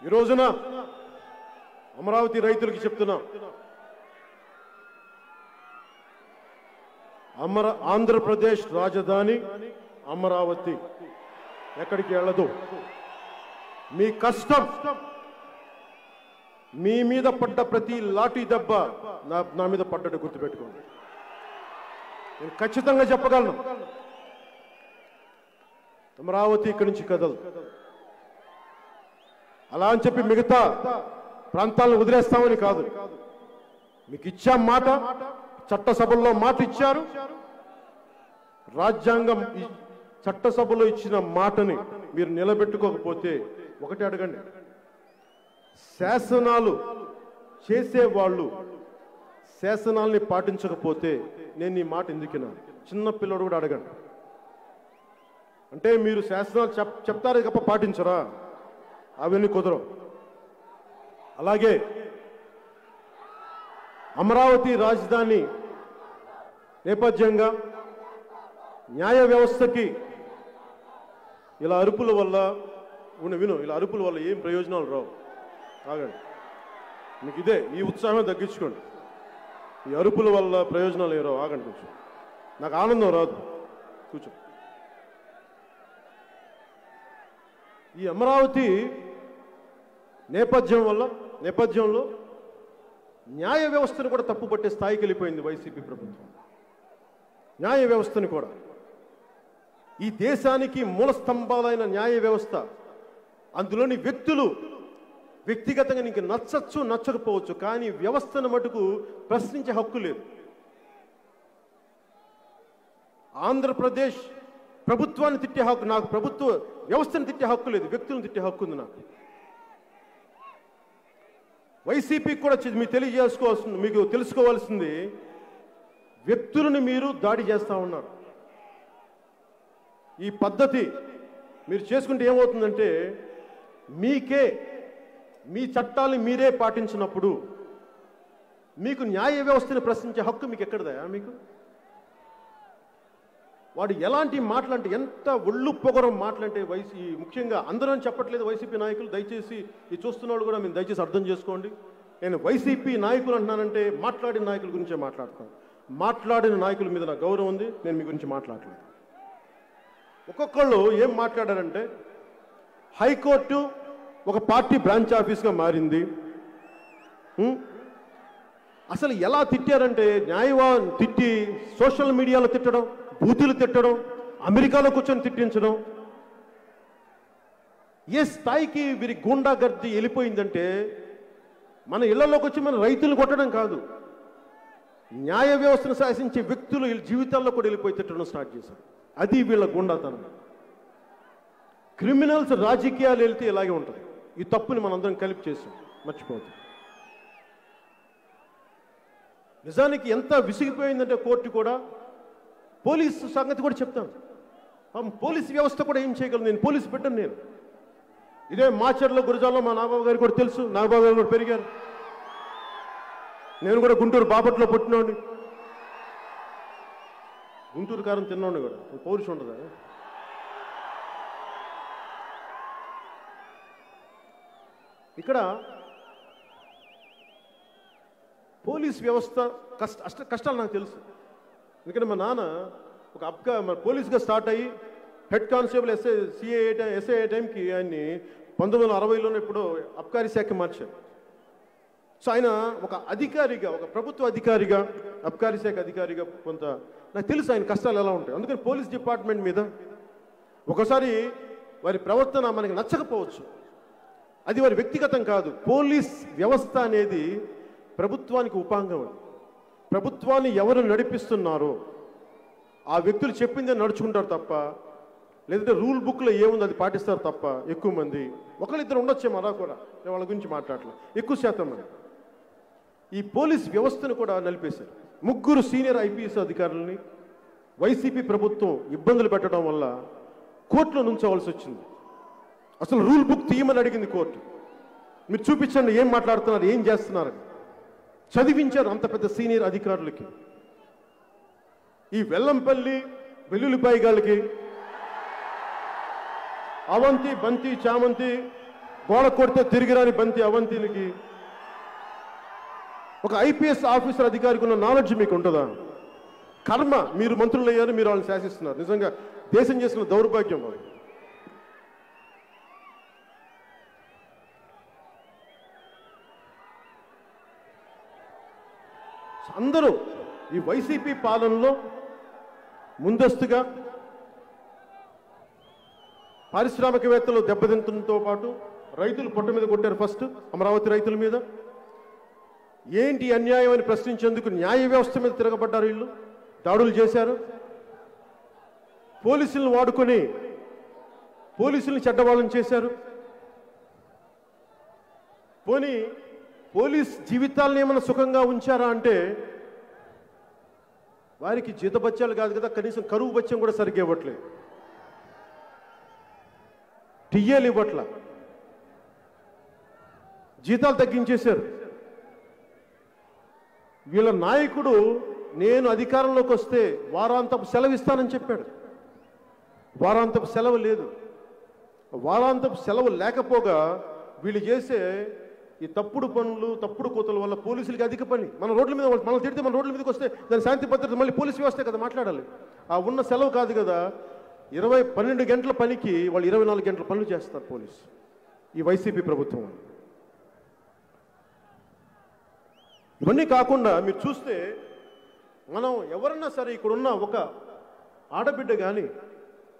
ఈ రోజున అమరావతి రైతులకి చెప్తున్నా, ఆంధ్రప్రదేశ్ రాజధాని అమరావతి, ఎక్కడికి వెళ్ళదు. మీ కష్టం, మీ మీద పడ్డ ప్రతి లాఠీ దెబ్బ నా మీద పడ్డట్టు గుర్తుపెట్టుకోండి. నేను ఖచ్చితంగా చెప్పగలను, అమరావతి ఇక్కడి నుంచి కదలు. అలా అని చెప్పి మిగతా ప్రాంతాలను వదిలేస్తామని కాదు. మీకు ఇచ్చాం మాట, చట్టసభల్లో మాట ఇచ్చారు. రాజ్యాంగం చట్టసభలో ఇచ్చిన మాటని మీరు నిలబెట్టుకోకపోతే ఒకటి అడగండి, శాసనాలు చేసేవాళ్ళు శాసనాల్ని పాటించకపోతే నేను ఈ మాట ఎందుకినా? చిన్న పిల్లడు కూడా అడగండి. అంటే మీరు శాసనాలు చెప్తారే తప్ప పాటించరా? అవన్నీ కుదరవు. అలాగే అమరావతి రాజధాని నేపథ్యంగా న్యాయ వ్యవస్థకి ఇలా అరుపుల వల్ల ఇలా అరుపుల వల్ల ఏం ప్రయోజనాలు రావు. ఆగండి, మీకు ఇదే ఈ ఉత్సాహం తగ్గించుకోండి. ఈ అరుపుల వల్ల ప్రయోజనాలు ఏం రావు. ఆగండి, కూర్చో. నాకు ఆనందం రాదు, కూర్చో. ఈ అమరావతి నేపథ్యంలో న్యాయ వ్యవస్థను కూడా తప్పుపట్టే స్థాయికి వెళ్ళిపోయింది వైసీపీ ప్రభుత్వం. న్యాయ వ్యవస్థని కూడా, ఈ దేశానికి మూల స్తంభాలైన న్యాయ వ్యవస్థ, అందులోని వ్యక్తులు వ్యక్తిగతంగా నీకు నచ్చచ్చు నచ్చకపోవచ్చు, కానీ వ్యవస్థను మటుకు ప్రశ్నించే హక్కు లేదు. ఆంధ్రప్రదేశ్ ప్రభుత్వాన్ని తిట్టే హక్కు నాకు, ప్రభుత్వ వ్యవస్థను తిట్టే హక్కు లేదు, వ్యక్తులను తిట్టే హక్కు ఉంది నాకు. వైసీపీకి కూడా మీకు తెలుసుకోవాల్సింది, వ్యక్తులను మీరు దాడి చేస్తూ ఉన్నారు. ఈ పద్ధతి మీరు చేసుకుంటే ఏమవుతుందంటే, మీ చట్టాలను మీరే పాటించినప్పుడు మీకు న్యాయ వ్యవస్థను ప్రశ్నించే హక్కు మీకు ఎక్కడదా? మీకు వాడు ఎలాంటి మాటలంటే, ఎంత ఒళ్ళు పొగరం మాటలంటే, ముఖ్యంగా అందరూ చెప్పట్లేదు వైసీపీ నాయకులు, దయచేసి ఈ చూస్తున్న వాళ్ళు కూడా మీరు దయచేసి అర్థం చేసుకోండి. నేను వైసీపీ నాయకులు అంటున్నానంటే మాట్లాడిన నాయకుల గురించే మాట్లాడతాను. మాట్లాడిన నాయకుల మీద నాకు గౌరవం ఉంది, నేను మీ గురించి మాట్లాడలేదు. ఒక్కొక్కళ్ళు ఏం మాట్లాడారంటే, హైకోర్టు ఒక పార్టీ బ్రాంచ్ ఆఫీస్గా మారింది. అసలు ఎలా తిట్టారంటే, తిట్టి సోషల్ మీడియాలో తిట్టడం, బూతులు తిట్టడం, అమెరికాలో కూర్చొని తిట్టించడం, ఏ స్థాయికి వీరి గూండాగర్ది వెళ్ళిపోయిందంటే మన ఇళ్లలోకి వచ్చి మన రైతులు కొట్టడం కాదు, న్యాయ వ్యవస్థను శాసించే వ్యక్తులు వీళ్ళ జీవితాల్లో కూడా వెళ్ళిపోయి తిట్టడం స్టార్ట్ చేశారు. అది వీళ్ళ గుండాతనం. క్రిమినల్స్ రాజకీయాలు వెళ్తే ఇలాగే ఉంటుంది. ఈ తప్పుని మనందరం కలిపి చేసాం, మర్చిపోతాం. నిజానికి ఎంత విసిగిపోయిందంటే కోర్టు కూడా, పోలీసు సంగతి కూడా చెప్తాను. పోలీసు వ్యవస్థ కూడా ఏం చేయగలరు. నేను పోలీసు పెట్టను. నేను ఇదే మాచర్లో గురజాల్లో మా నాగబాబు గారికి కూడా తెలుసు. నాగబాబు గారు కూడా పెరిగారు. నేను కూడా గుంటూరు బాపట్లో పుట్టినోడిని, గుంటూరు కారం తిన్నోడిని కూడా. పౌరుషం ఉండదా? ఇక్కడ పోలీస్ వ్యవస్థ కష్టాలు నాకు తెలుసు. ఎందుకంటే మా నాన్న ఒక పోలీస్గా స్టార్ట్ అయ్యి హెడ్ కానిస్టేబుల్ ఎస్ఐ టైంకి ఆయన్ని 1960లోనే ఎప్పుడో అబ్కారీ శాఖ మార్చారు. సో ఆయన ఒక అధికారిగా, ఒక ప్రభుత్వ అధికారిగా, అబ్కారీ శాఖ అధికారిగా కొంత నాకు తెలుసు ఆయన కష్టాలు ఎలా ఉంటాయి. అందుకని పోలీస్ డిపార్ట్మెంట్ మీద ఒకసారి వారి ప్రవర్తన మనకి నచ్చకపోవచ్చు, అది వారి వ్యక్తిగతం కాదు. పోలీస్ వ్యవస్థ అనేది ప్రభుత్వానికి ఉపాంగం. అది ప్రభుత్వాన్ని ఎవరు నడిపిస్తున్నారో ఆ వ్యక్తులు చెప్పిందే నడుచుకుంటారు తప్ప, లేదంటే రూల్ బుక్లో ఏముంది అది పాటిస్తారు తప్ప. ఎక్కువ మంది, ఒకళ్ళిద్దరు ఉండొచ్చేమో అలా కూడా, నేను వాళ్ళ గురించి మాట్లాడలేదు. ఎక్కువ శాతం మంది ఈ పోలీస్ వ్యవస్థను కూడా నలిపేశారు. 3 సీనియర్ ఐపీఎస్ అధికారులని వైసీపీ ప్రభుత్వం ఇబ్బందులు పెట్టడం వల్ల కోర్టులో నుంచోవలసి వచ్చింది. అసలు రూల్ బుక్ తీయమని అడిగింది కోర్టు. మీరు చూపించండి ఏం మాట్లాడుతున్నారు, ఏం చేస్తున్నారని. చదివించారు అంత పెద్ద సీనియర్ అధికారులకి. ఈ వెల్లంపల్లి వెల్లుల్లిపాయ గాళ్ళకి, అవంతి బంతి చామంతి గోడ కొడితే తిరిగిరాని బంతి అవంతిలకి, ఒక ఐపీఎస్ ఆఫీసర్ అధికారికి ఉన్న నాలెడ్జ్ మీకు ఉంటుందా? కర్మ, మీరు మంత్రులు అయ్యారు, మీరు వాళ్ళని శాసిస్తున్నారు. నిజంగా దేశం చేసిన దౌర్భాగ్యం వాళ్ళు. అందరూ ఈ వైసీపీ పాలనలో ముందస్తుగా పారిశ్రామికవేత్తలు దెబ్బతింటంతో పాటు రైతులు పొట్ట మీద కొట్టారు. ఫస్ట్ అమరావతి రైతుల మీద ఏంటి అన్యాయం అని ప్రశ్నించేందుకు న్యాయ వ్యవస్థ మీద తిరగబడ్డారు. వీళ్ళు దాడులు చేశారు. పోలీసులను వాడుకొని పోలీసులను చెడ్డవాళ్ళని చేశారు. పోనీ పోలీస్ జీవితాలను ఏమైనా సుఖంగా ఉంచారా అంటే వారికి జీతబత్యాలు కాదు కదా, కనీసం కరువు బత్యం కూడా సరిగ్గా ఇవ్వట్లేదు. టియ్యేలు ఇవ్వట్ల, జీతాలు తగ్గించేశారు. వీళ్ళ నాయకుడు నేను అధికారంలోకి వస్తే వారాంతపు సెలవు ఇస్తానని చెప్పాడు. వారాంతపు సెలవు లేదు. వారాంతపు సెలవు లేకపోగా వీళ్ళు చేసే ఈ తప్పుడు పనులు, తప్పుడు కోతల వల్ల పోలీసులకి అధిక పని. మన రోడ్ల మీద మనం తిడితే మన రోడ్ల మీదకి వస్తే దాని శాంతి భద్రత మళ్ళీ పోలీసు వ్యవస్థే కదా మాట్లాడాలి. ఆ ఉన్న సెలవు కాదు కదా. 12 గంటల పనికి వాళ్ళు 24 గంటల పనులు చేస్తారు పోలీసు, ఈ వైసీపీ ప్రభుత్వం. ఇవన్నీ కాకుండా మీరు చూస్తే మనం ఎవరన్నా సరే ఇక్కడున్న ఒక ఆడబిడ్డ కానీ,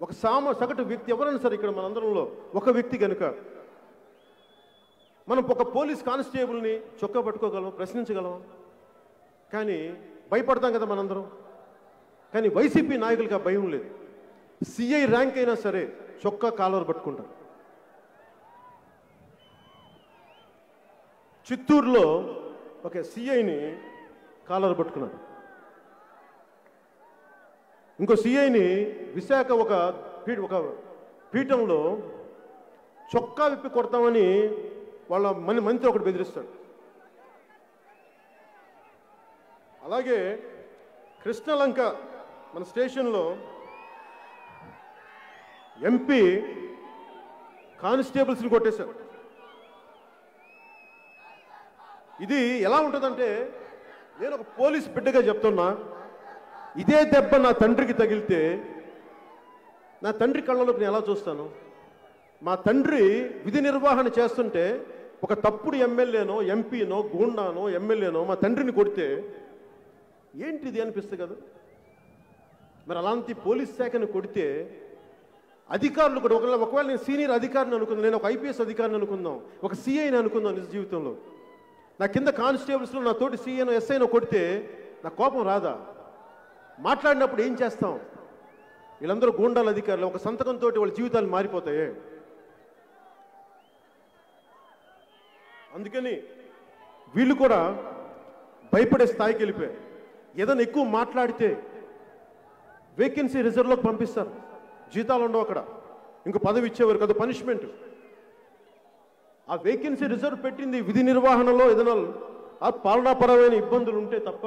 ఒక సగటు వ్యక్తి ఎవరైనా సరే ఇక్కడ మనందరంలో ఒక వ్యక్తి కనుక మనం ఒక పోలీస్ కానిస్టేబుల్ని చొక్కా పట్టుకోగలం, ప్రశ్నించగలం, కానీ భయపడతాం కదా మనందరం. కానీ వైసీపీ నాయకులకి ఆ భయం లేదు. సిఐ ర్యాంక్ అయినా సరే చొక్కా కాలర్ పట్టుకుంటారు. చిత్తూరులో ఒక సిఐని కాలర్ పట్టుకున్నారు. ఇంకో సిఐని విశాఖ ఒక పీఠంలో చొక్కా విప్పి కొడతామని వాళ్ళ మంత్రి ఒకటి బెదిరిస్తాడు. అలాగే కృష్ణలంక మన స్టేషన్లో ఎంపీ కానిస్టేబుల్స్ని కొట్టేశారు. ఇది ఎలా ఉంటుందంటే, నేను ఒక పోలీస్ బిడ్డగా చెప్తున్నా, ఇదే దెబ్బ నా తండ్రికి తగిలితే నా తండ్రి కళ్ళలోకి నేను ఎలా చూస్తాను? మా తండ్రి విధి నిర్వహణ చేస్తుంటే ఒక తప్పుడు ఎమ్మెల్యేనో, ఎంపీనో, గూండానో, ఎమ్మెల్యేనో మా తండ్రిని కొడితే ఏంటిది అనిపిస్తుంది కదా. మరి అలాంటి పోలీస్ శాఖను కొడితే అధికారులు కూడా ఒకవేళ నేను సీనియర్ అధికారిని అనుకుందాం, నేను ఒక ఐపీఎస్ అధికారిని అనుకుందాం, ఒక సిఐని అనుకుందాం నిజ జీవితంలో, నా కింద కానిస్టేబుల్స్లో నా తోటి సిఐనో ఎస్ఐనో కొడితే నా కోపం రాదా? మాట్లాడినప్పుడు ఏం చేస్తాం? వీళ్ళందరూ గూండాల అధికారులు, ఒక సంతకంతో వాళ్ళ జీవితాలు మారిపోతాయే. అందుకని వీళ్ళు కూడా భయపడే స్థాయికి వెళ్ళిపోయారు. ఏదైనా ఎక్కువ మాట్లాడితే వేకెన్సీ రిజర్వ్లోకి పంపిస్తారు, జీతాలు ఉండవు అక్కడ, ఇంకో పదవి ఇచ్చేవారు కదా, పనిష్మెంట్. ఆ వేకెన్సీ రిజర్వ్ పెట్టింది విధి నిర్వహణలో ఏదైనా ఆ పాలనాపరమైన ఇబ్బందులు ఉంటే తప్ప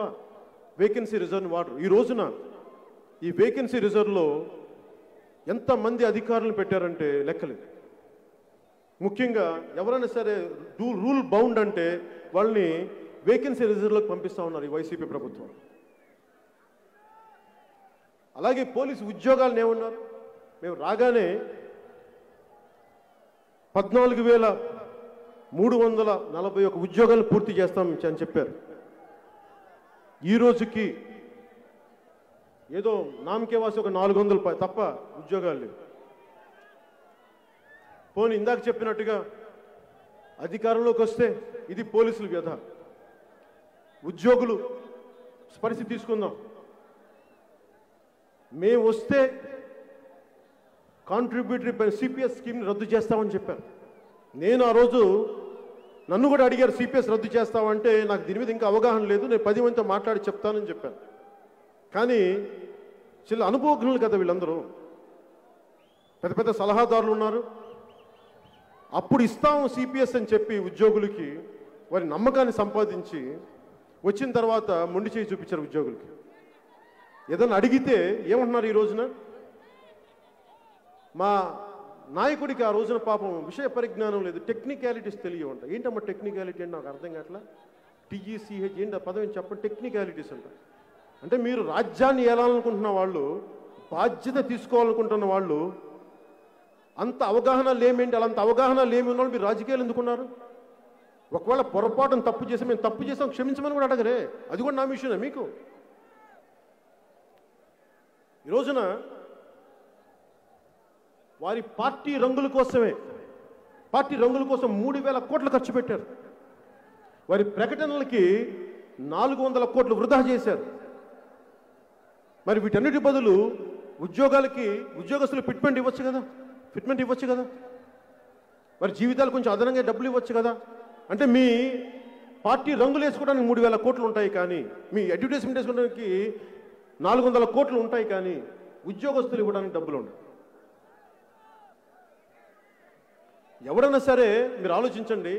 వేకెన్సీ రిజర్వ్ని వాడరు. ఈ రోజున ఈ వేకెన్సీ రిజర్వ్లో ఎంతమంది అధికారులను పెట్టారంటే లెక్కలేదు. ముఖ్యంగా ఎవరైనా సరే రూల్ బౌండ్ అంటే వాళ్ళని వేకెన్సీ రిజర్వ్లోకి పంపిస్తూ ఉన్నారు ఈ వైసీపీ ప్రభుత్వం. అలాగే పోలీసు ఉద్యోగాలను ఏమన్నారు? మేము రాగానే 14,341 ఉద్యోగాలు పూర్తి చేస్తాం అని చెప్పారు. ఈ రోజుకి ఏదో నామకే వాసి ఒక 400 తప్ప ఉద్యోగాలు లేవు. పోనీ ఇందాక చెప్పినట్టుగా అధికారంలోకి వస్తే ఇది పోలీసుల వ్యధ. ఉద్యోగులు పరిస్థితి తీసుకుందాం. మేము వస్తే కాంట్రిబ్యూటరీ సిపిఎస్ స్కీమ్ని రద్దు చేస్తామని చెప్పారు. నేను ఆ రోజు నన్ను కూడా అడిగారు సిపిఎస్ రద్దు చేస్తామంటే నాకు దీని మీద ఇంకా అవగాహన లేదు, నేను 10 మందితో మాట్లాడి చెప్తానని చెప్పాను. కానీ చిన్న అనుభవజ్ఞులు కదా వీళ్ళందరూ, పెద్ద పెద్ద సలహాదారులు ఉన్నారు. అప్పుడు ఇస్తాము సిపిఎస్ అని చెప్పి ఉద్యోగులకి వారి నమ్మకాన్ని సంపాదించి వచ్చిన తర్వాత మొండి చేయి చూపించారు ఉద్యోగులకి. ఏదన్నా అడిగితే ఏమంటున్నారు? ఈ రోజున మా నాయకుడికి ఆ రోజున పాపం విషయ పరిజ్ఞానం లేదు, టెక్నికాలిటీస్ తెలియవంట. ఏంటమ్మా టెక్నికాలిటీ అంటే నాకు అర్థం కావట్లా. టీజీసీహెచ్ ఏంటి ఆ పదవి చెప్పండి, టెక్నికాలిటీస్ అంట. అంటే మీరు రాజ్యాన్ని ఏలాలనుకుంటున్న వాళ్ళు, బాధ్యత తీసుకోవాలనుకుంటున్న వాళ్ళు, అంత అవగాహన లేమేంటి? అలాంటి అవగాహన లేమి ఉన్న వాళ్ళు మీరు రాజకీయాలు ఎందుకున్నారు? ఒకవేళ పొరపాటును తప్పు చేసి మేము తప్పు చేసాం క్షమించమని కూడా అడగరే, అది కూడా నా విషయమే. మీకు ఈ రోజున వారి పార్టీ రంగుల కోసమే, పార్టీ రంగుల కోసం 3,000 కోట్లు ఖర్చు పెట్టారు. వారి ప్రకటనలకి 400 కోట్లు వృధా చేశారు. మరి వీటన్నిటి బదులు ఉద్యోగస్తులు ఫిట్మెంట్ ఇవ్వచ్చు కదా, మరి జీవితాలు కొంచెం అదనంగా డబ్బులు ఇవ్వచ్చు కదా. అంటే మీ పార్టీ రంగులు వేసుకోవడానికి 3,000 కోట్లు ఉంటాయి, కానీ మీ అడ్వర్టైజ్మెంట్ వేసుకోవడానికి 400 కోట్లు ఉంటాయి, కానీ ఉద్యోగస్తులు ఇవ్వడానికి డబ్బులు ఉండవు. ఎవడన్నా సరే మీరు ఆలోచించండి,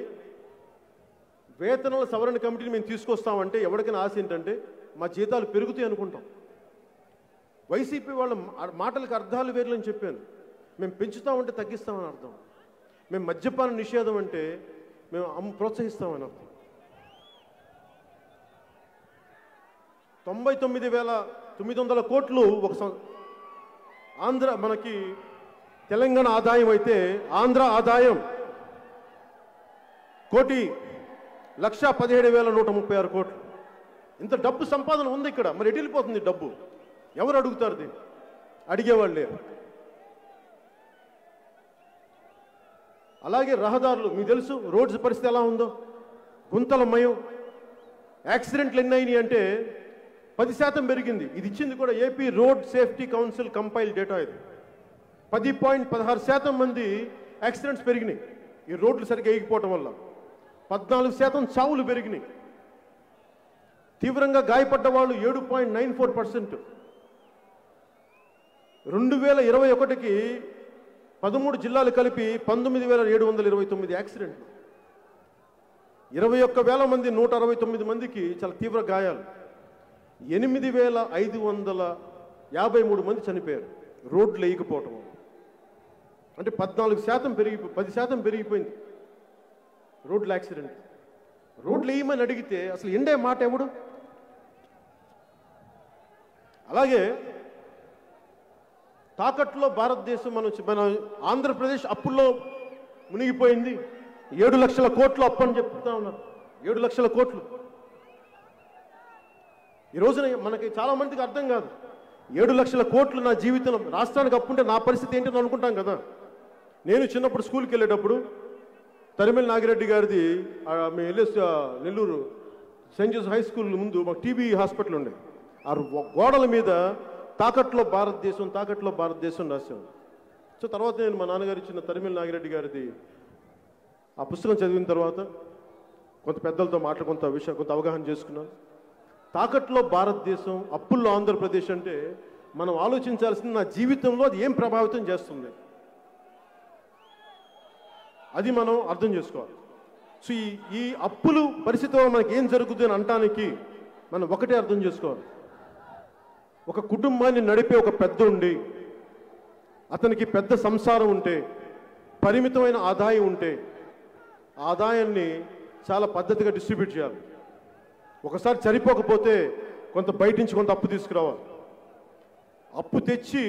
వేతనాల సవరణ కమిటీని మేము తీసుకొస్తామంటే ఎవరికైనా ఆశ ఏంటంటే మా జీతాలు పెరుగుతాయి అనుకుంటాం. వైసీపీ వాళ్ళ మాటలకు అర్థాలు వేర్లని చెప్పాను. మేము పెంచుతామంటే తగ్గిస్తామని అర్థం. మేము మద్యపాన నిషేధం అంటే మేము ప్రోత్సహిస్తామని అర్థం. 99,900 కోట్లు ఆంధ్ర మనకి తెలంగాణ ఆదాయం అయితే ఆంధ్ర ఆదాయం 1,17,136 కోట్లు. ఇంత డబ్బు సంపాదన ఉంది ఇక్కడ, మరి ఎటు వెళ్ళిపోతుంది డబ్బు? ఎవరు అడుగుతారు దీన్ని? అడిగేవాళ్ళు లేరు. అలాగే రహదారులు మీకు తెలుసు, రోడ్స్ పరిస్థితి ఎలా ఉందో, గుంతలమయం. యాక్సిడెంట్లు ఎన్ని అయినాయి అంటే 10% పెరిగింది. ఇది ఇచ్చింది కూడా AP road safety council compile data. ఇది 10.16% మంది యాక్సిడెంట్స్ పెరిగినాయి ఈ రోడ్లు సరిగ్గా వేయకపోవటం వల్ల. 14% చావులు పెరిగినాయి. తీవ్రంగా గాయపడ్డ వాళ్ళు 7.94%. 2021కి 13 జిల్లాలు కలిపి 19,729 యాక్సిడెంట్లు. 21,000 మంది 169 మందికి చాలా తీవ్ర గాయాలు. 8,553 మంది చనిపోయారు రోడ్లు వేయకపోవటం. అంటే 10% పెరిగిపోయింది రోడ్ల యాక్సిడెంట్. రోడ్లు వేయమని అడిగితే అసలు ఎండే మాట ఎవడు? అలాగే తాకట్లో భారతదేశం మన ఆంధ్రప్రదేశ్ అప్పుల్లో మునిగిపోయింది. 7 లక్షల కోట్లు అప్పు అని చెప్తా ఉన్నారు. 7 లక్షల కోట్లు. ఈ రోజున మనకి చాలా మందికి అర్థం కాదు. 7 లక్షల కోట్లు నా జీవితంలో రాష్ట్రానికి అప్పుంటే నా పరిస్థితి ఏంటని అనుకుంటాం కదా. నేను చిన్నప్పుడు స్కూల్కి వెళ్ళేటప్పుడు తరిమెల నాగిరెడ్డి గారిది మేము వెళ్ళే Nellore Saint Joseph high school ముందు మాకు టీబీ హాస్పిటల్ ఉండే. ఆ గోడల మీద తాకట్లో భారతదేశం రాశాను. సో తర్వాత నేను మా నాన్నగారు ఇచ్చిన తరిమెల నాగిరెడ్డి గారిది ఆ పుస్తకం చదివిన తర్వాత కొంత పెద్దలతో కొంత అవగాహన చేసుకున్నాను. తాకట్లో భారతదేశం, అప్పుల్లో ఆంధ్రప్రదేశ్ అంటే మనం ఆలోచించాల్సింది నా జీవితంలో అది ఏం ప్రభావితం చేస్తుంది, అది మనం అర్థం చేసుకోవాలి. సో ఈ అప్పులు పరిస్థితిలో మనకి ఏం జరుగుతుంది అని అనటానికి మనం ఒకటే అర్థం చేసుకోవాలి. ఒక కుటుంబాన్ని నడిపే ఒక పెద్ద ఉండి, అతనికి పెద్ద సంసారం ఉంటే, పరిమితమైన ఆదాయం ఉంటే, ఆదాయాన్ని చాలా పద్ధతిగా డిస్ట్రిబ్యూట్ చేయాలి. ఒకసారి సరిపోకపోతే కొంత బయట నుంచి కొంత అప్పు తీసుకురావాలి. అప్పు తెచ్చి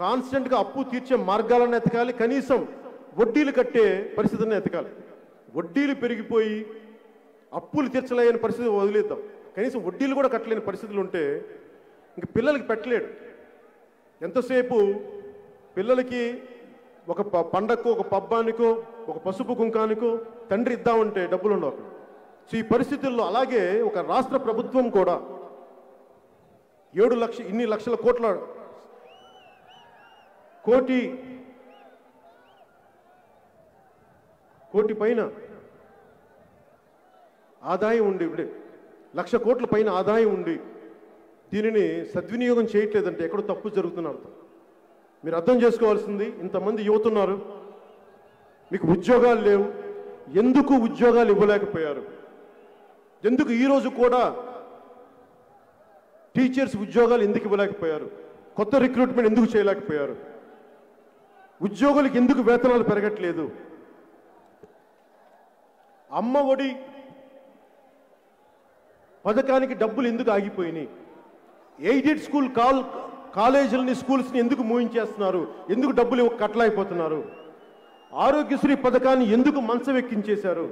కాన్స్టెంట్గా అప్పు తీర్చే మార్గాలను ఎతకాలి. కనీసం వడ్డీలు కట్టే పరిస్థితిని ఎతకాలి. వడ్డీలు పెరిగిపోయి అప్పులు తీర్చలేని పరిస్థితి వదిలేద్దాం. కనీసం వడ్డీలు కూడా కట్టలేని పరిస్థితులు ఉంటే ఇంక పిల్లలకి పెట్టలేడు. ఎంతసేపు పిల్లలకి ఒక పండగకో, ఒక పబ్బానికో, ఒక పసుపు కుంకానికో తండ్రి ఇద్దామంటే డబ్బులు ఉండవు అక్కడ. సో ఈ పరిస్థితుల్లో అలాగే ఒక రాష్ట్ర ప్రభుత్వం కూడా 7 లక్షల కోటి పైన ఆదాయం ఉండి, ఇప్పుడే 1,00,000 కోట్ల పైన ఆదాయం ఉండి దీనిని సద్వినియోగం చేయట్లేదంటే ఎక్కడో తప్పు జరుగుతున్న అర్థం. మీరు అర్థం చేసుకోవాల్సింది, ఇంతమంది యువత ఉన్నారు, మీకు ఉద్యోగాలు లేవు. ఎందుకు ఉద్యోగాలు ఇవ్వలేకపోయారు? ఎందుకు ఈరోజు కూడా టీచర్స్ ఉద్యోగాలు ఎందుకు ఇవ్వలేకపోయారు? కొత్త రిక్రూట్మెంట్ ఎందుకు చేయలేకపోయారు? ఉద్యోగులకు ఎందుకు వేతనాలు పెరగట్లేదు? అమ్మ ఒడి పథకానికి డబ్బులు ఎందుకు ఆగిపోయినాయి? ఎయిడెడ్ స్కూల్ కాలేజీలని, స్కూల్స్ని ఎందుకు మూయించేస్తున్నారు? ఎందుకు డబ్బులు కట్టలేకపోతున్నారు? ఆరోగ్యశ్రీ పథకాన్ని ఎందుకు మంచం ఎక్కించేశారు?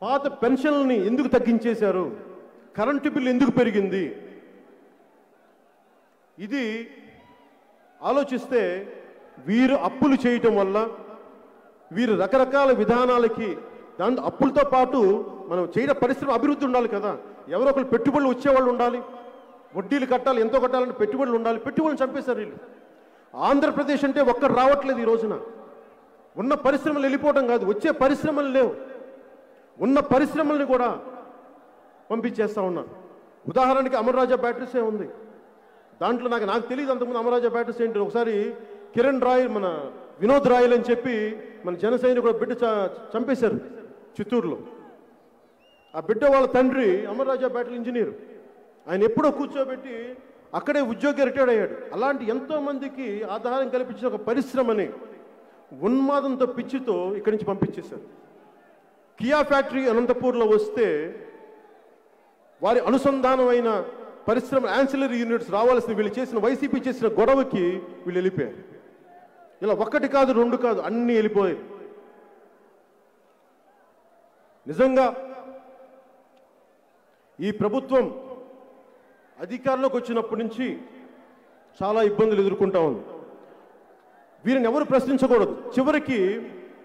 పాత పెన్షన్లని ఎందుకు తగ్గించేశారు? కరెంటు బిల్లు ఎందుకు పెరిగింది? ఇది ఆలోచిస్తే వీరు అప్పులు చేయటం వల్ల, వీరు రకరకాల విధానాలకి దాని అప్పులతో పాటు మనం చేయడం పరిశ్రమ అభివృద్ధి ఉండాలి కదా. ఎవరో ఒకరు పెట్టుబడులు వచ్చేవాళ్ళు ఉండాలి, వడ్డీలు కట్టాలి, ఎంతో కట్టాలంటే పెట్టుబడులు ఉండాలి. పెట్టుబడులు చంపేశారు వీళ్ళు. ఆంధ్రప్రదేశ్ అంటే ఒక్కరు రావట్లేదు ఈ రోజున. ఉన్న పరిశ్రమలు వెళ్ళిపోవడం కాదు, వచ్చే పరిశ్రమలు లేవు. ఉన్న పరిశ్రమల్ని కూడా పంపించేస్తూ ఉన్నారు. ఉదాహరణకి అమర్రాజా బ్యాటరీసే ఉంది. దాంట్లో నాకు తెలియదు అంతకుముందు అమర్రాజా బ్యాటరీస్ ఏంటి. ఒకసారి కిరణ్ రాయల్, మన వినోద్ రాయల్ అని చెప్పి మన జనసైనికుడు బిడ్డ చంపేశారు చిత్తూరులో. ఆ బిడ్డ వాళ్ళ తండ్రి అమర్రాజా బ్యాటరీ ఇంజనీర్. ఆయన ఎప్పుడో కూర్చోబెట్టి అక్కడే ఉద్యోగి రిటైర్డ్ అయ్యాడు. అలాంటి ఎంతో మందికి ఆధారం కల్పించిన ఒక పరిశ్రమని ఉన్మాదంతో, పిచ్చితో ఇక్కడి నుంచి పంపించేశారు. కియా ఫ్యాక్టరీ అనంతపూర్లో వస్తే వారి అనుసంధానమైన పరిశ్రమ యాన్సిలరీ యూనిట్స్ రావాల్సిన వీళ్ళు చేసిన, వైసీపీ చేసిన గొడవకి వీళ్ళు వెళ్ళిపోయారు. ఇలా ఒక్కటి కాదు, రెండు కాదు, అన్నీ వెళ్ళిపోయాయి. నిజంగా ఈ ప్రభుత్వం అధికారంలోకి వచ్చినప్పటి నుంచి చాలా ఇబ్బందులు ఎదుర్కొంటా ఉంది. వీరిని ఎవరు ప్రశ్నించకూడదు. చివరికి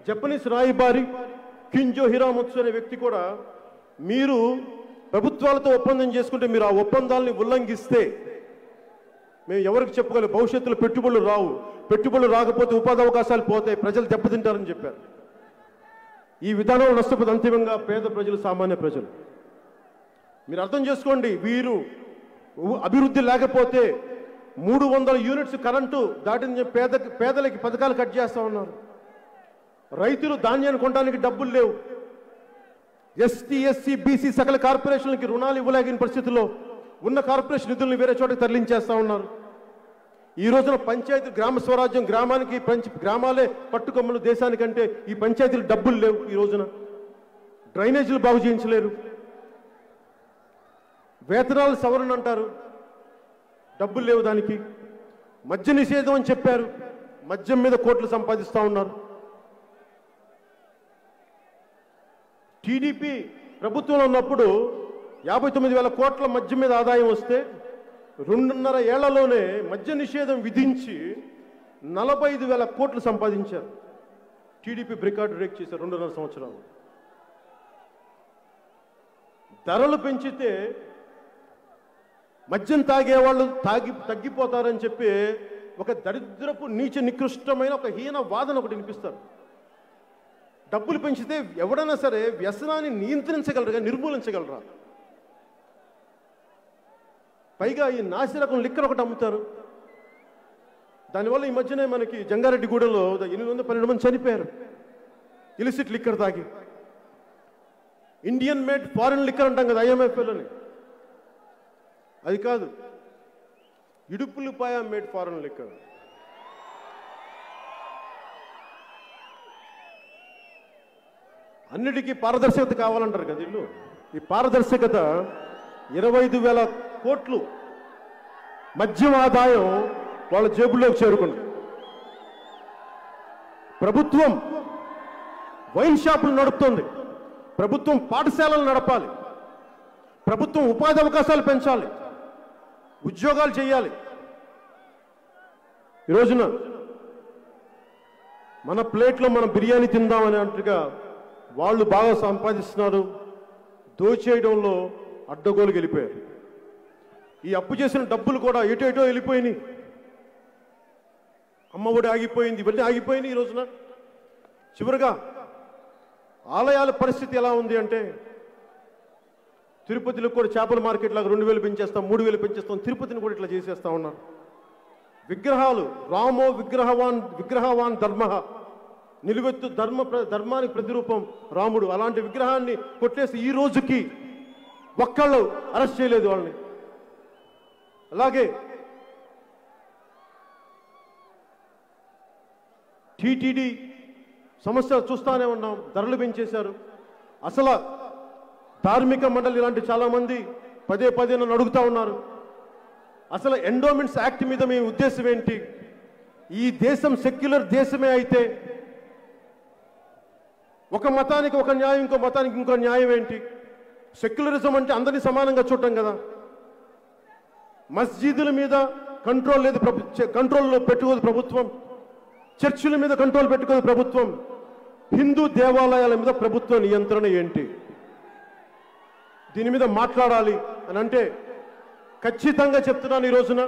జపనీస్ రాయబారి కింజో హిరామత్సు అనే వ్యక్తి కూడా, మీరు ప్రభుత్వాలతో ఒప్పందం చేసుకుంటే మీరు ఆ ఒప్పందాలని ఉల్లంఘిస్తే మేము ఎవరికి చెప్పగలం? భవిష్యత్తులో పెట్టుబడులు రావు, పెట్టుబడులు రాకపోతే ఉపాధి అవకాశాలు పోతాయి, ప్రజలు దెబ్బతింటారని చెప్పారు. ఈ విధానంలో నష్టపోతే అంతిమంగా పేద ప్రజలు, సామాన్య ప్రజలు. మీరు అర్థం చేసుకోండి, వీరు అభివృద్ధి లేకపోతే 300 యూనిట్స్ కరెంటు దాటిన పేదలకి పథకాలు కట్ చేస్తూ ఉన్నారు. రైతులు ధాన్యాన్ని కొనడానికి డబ్బులు లేవు. ఎస్టీ, ఎస్సీ, బీసీ సకల కార్పొరేషన్లకి రుణాలు ఇవ్వలేని పరిస్థితుల్లో ఉన్న కార్పొరేషన్ నిధులను వేరే చోటకి తరలించేస్తూ ఉన్నారు. ఈ రోజున పంచాయతీ, గ్రామ స్వరాజ్యం, గ్రామాలే పట్టుకొమ్మలు దేశానికంటే ఈ పంచాయతీలు డబ్బులు లేవు. ఈ రోజున డ్రైనేజీలు బాగు చేయించలేరు. వేతనాలు సవరణ అంటారు, డబ్బులు లేవు దానికి. మద్య నిషేధం అని చెప్పారు, మద్యం మీద కోట్లు సంపాదిస్తూ ఉన్నారు. టీడీపీ ప్రభుత్వంలో ఉన్నప్పుడు 59,000 కోట్ల మద్యం మీద ఆదాయం వస్తే 2.5 ఏళ్లలోనే మద్య నిషేధం విధించి 45,000 కోట్లు సంపాదించారు. టీడీపీ రికార్డు బ్రేక్ చేశారు 2.5 సంవత్సరాలు. ధరలు పెంచితే మద్యం తాగేవాళ్ళు తగ్గిపోతారని చెప్పి ఒక దరిద్రపు నీచ నికృష్టమైన ఒక హీన వాదన ఒకటి వినిపిస్తారు. డబ్బులు పెంచితే ఎవడైనా సరే వ్యసనాన్ని నియంత్రించగలరుగా, నిర్మూలించగలరా? పైగా ఈ నాసిరకం లిక్కర్ ఒకటి అమ్ముతారు. దానివల్ల ఈ మధ్యనే మనకి జంగారెడ్డిగూడలో 812 మంది చనిపోయారు ఇలిసిట్ లిక్కర్ తాగి. ఇండియన్ మేడ్ ఫారెన్ లిక్కర్ అంటాం కదా IMFLని, అది కాదు, ఇడుపులపాయ మేడ్ ఫారెన్ లిక్కర్. అన్నిటికీ పారదర్శకత కావాలంటారు కదా ఇల్లు. ఈ పారదర్శకత 25,000 కోట్లు మద్యం ఆదాయం వాళ్ళ జేబుల్లోకి చేరుకుంది. ప్రభుత్వం వైన్ షాపులు నడుపుతుంది, ప్రభుత్వం పాఠశాలలు నడపాలి, ప్రభుత్వం ఉపాధి అవకాశాలు పెంచాలి, ఉద్యోగాలు చేయాలి. ఈ రోజున మన ప్లేట్లో మనం బిర్యానీ తిందామని అంటగా వాళ్ళు బాగా సంపాదిస్తున్నారు, దోచేయడంలో అడ్డగోలు వెళ్ళిపోయారు. ఈ అప్పు చేసిన డబ్బులు కూడా ఎటో వెళ్ళిపోయినాయి. అమ్మఒడి ఆగిపోయింది, ఇవన్నీ ఆగిపోయినాయి. ఈ రోజున చివరిగా ఆలయాల పరిస్థితి ఎలా ఉంది అంటే, తిరుపతిలో కూడా చేపల మార్కెట్ లాగా 2,000 పెంచేస్తాం, 3,000 పెంచేస్తాం, తిరుపతిని కూడా ఇట్లా చేసేస్తా ఉన్నారు. విగ్రహాలు, రామో విగ్రహవాన్ ధర్మ, నిలువెత్తు ధర్మానికి ప్రతిరూపం రాముడు, అలాంటి విగ్రహాన్ని కొట్టేసి ఈ రోజుకి ఒక్కళ్ళు అరెస్ట్ చేయలేదు వాళ్ళని. అలాగే టీటీడీ సమస్య చూస్తానే ఉన్నాం, ధరలు పెంచేశారు. అసలు ధార్మిక మండలి ఇలాంటి చాలామంది పదే నన్ను అడుగుతా ఉన్నారు, అసలు ఎండోమెంట్స్ యాక్ట్ మీద మీ ఉద్దేశం ఏంటి? ఈ దేశం సెక్యులర్ దేశమే అయితే ఒక మతానికి ఒక న్యాయం, ఇంకో మతానికి ఇంకో న్యాయం ఏంటి? సెక్యులరిజం అంటే అందరినీ సమానంగా చూడటం కదా. మస్జిదుల మీద కంట్రోల్ లేదు, కంట్రోల్లో పెట్టుకోదు ప్రభుత్వం. చర్చిల మీద కంట్రోల్ పెట్టుకోదు ప్రభుత్వం. హిందూ దేవాలయాల మీద ప్రభుత్వ నియంత్రణ ఏంటి? దీని మీద మాట్లాడాలి అని అంటే ఖచ్చితంగా చెప్తున్నాను, ఈ రోజున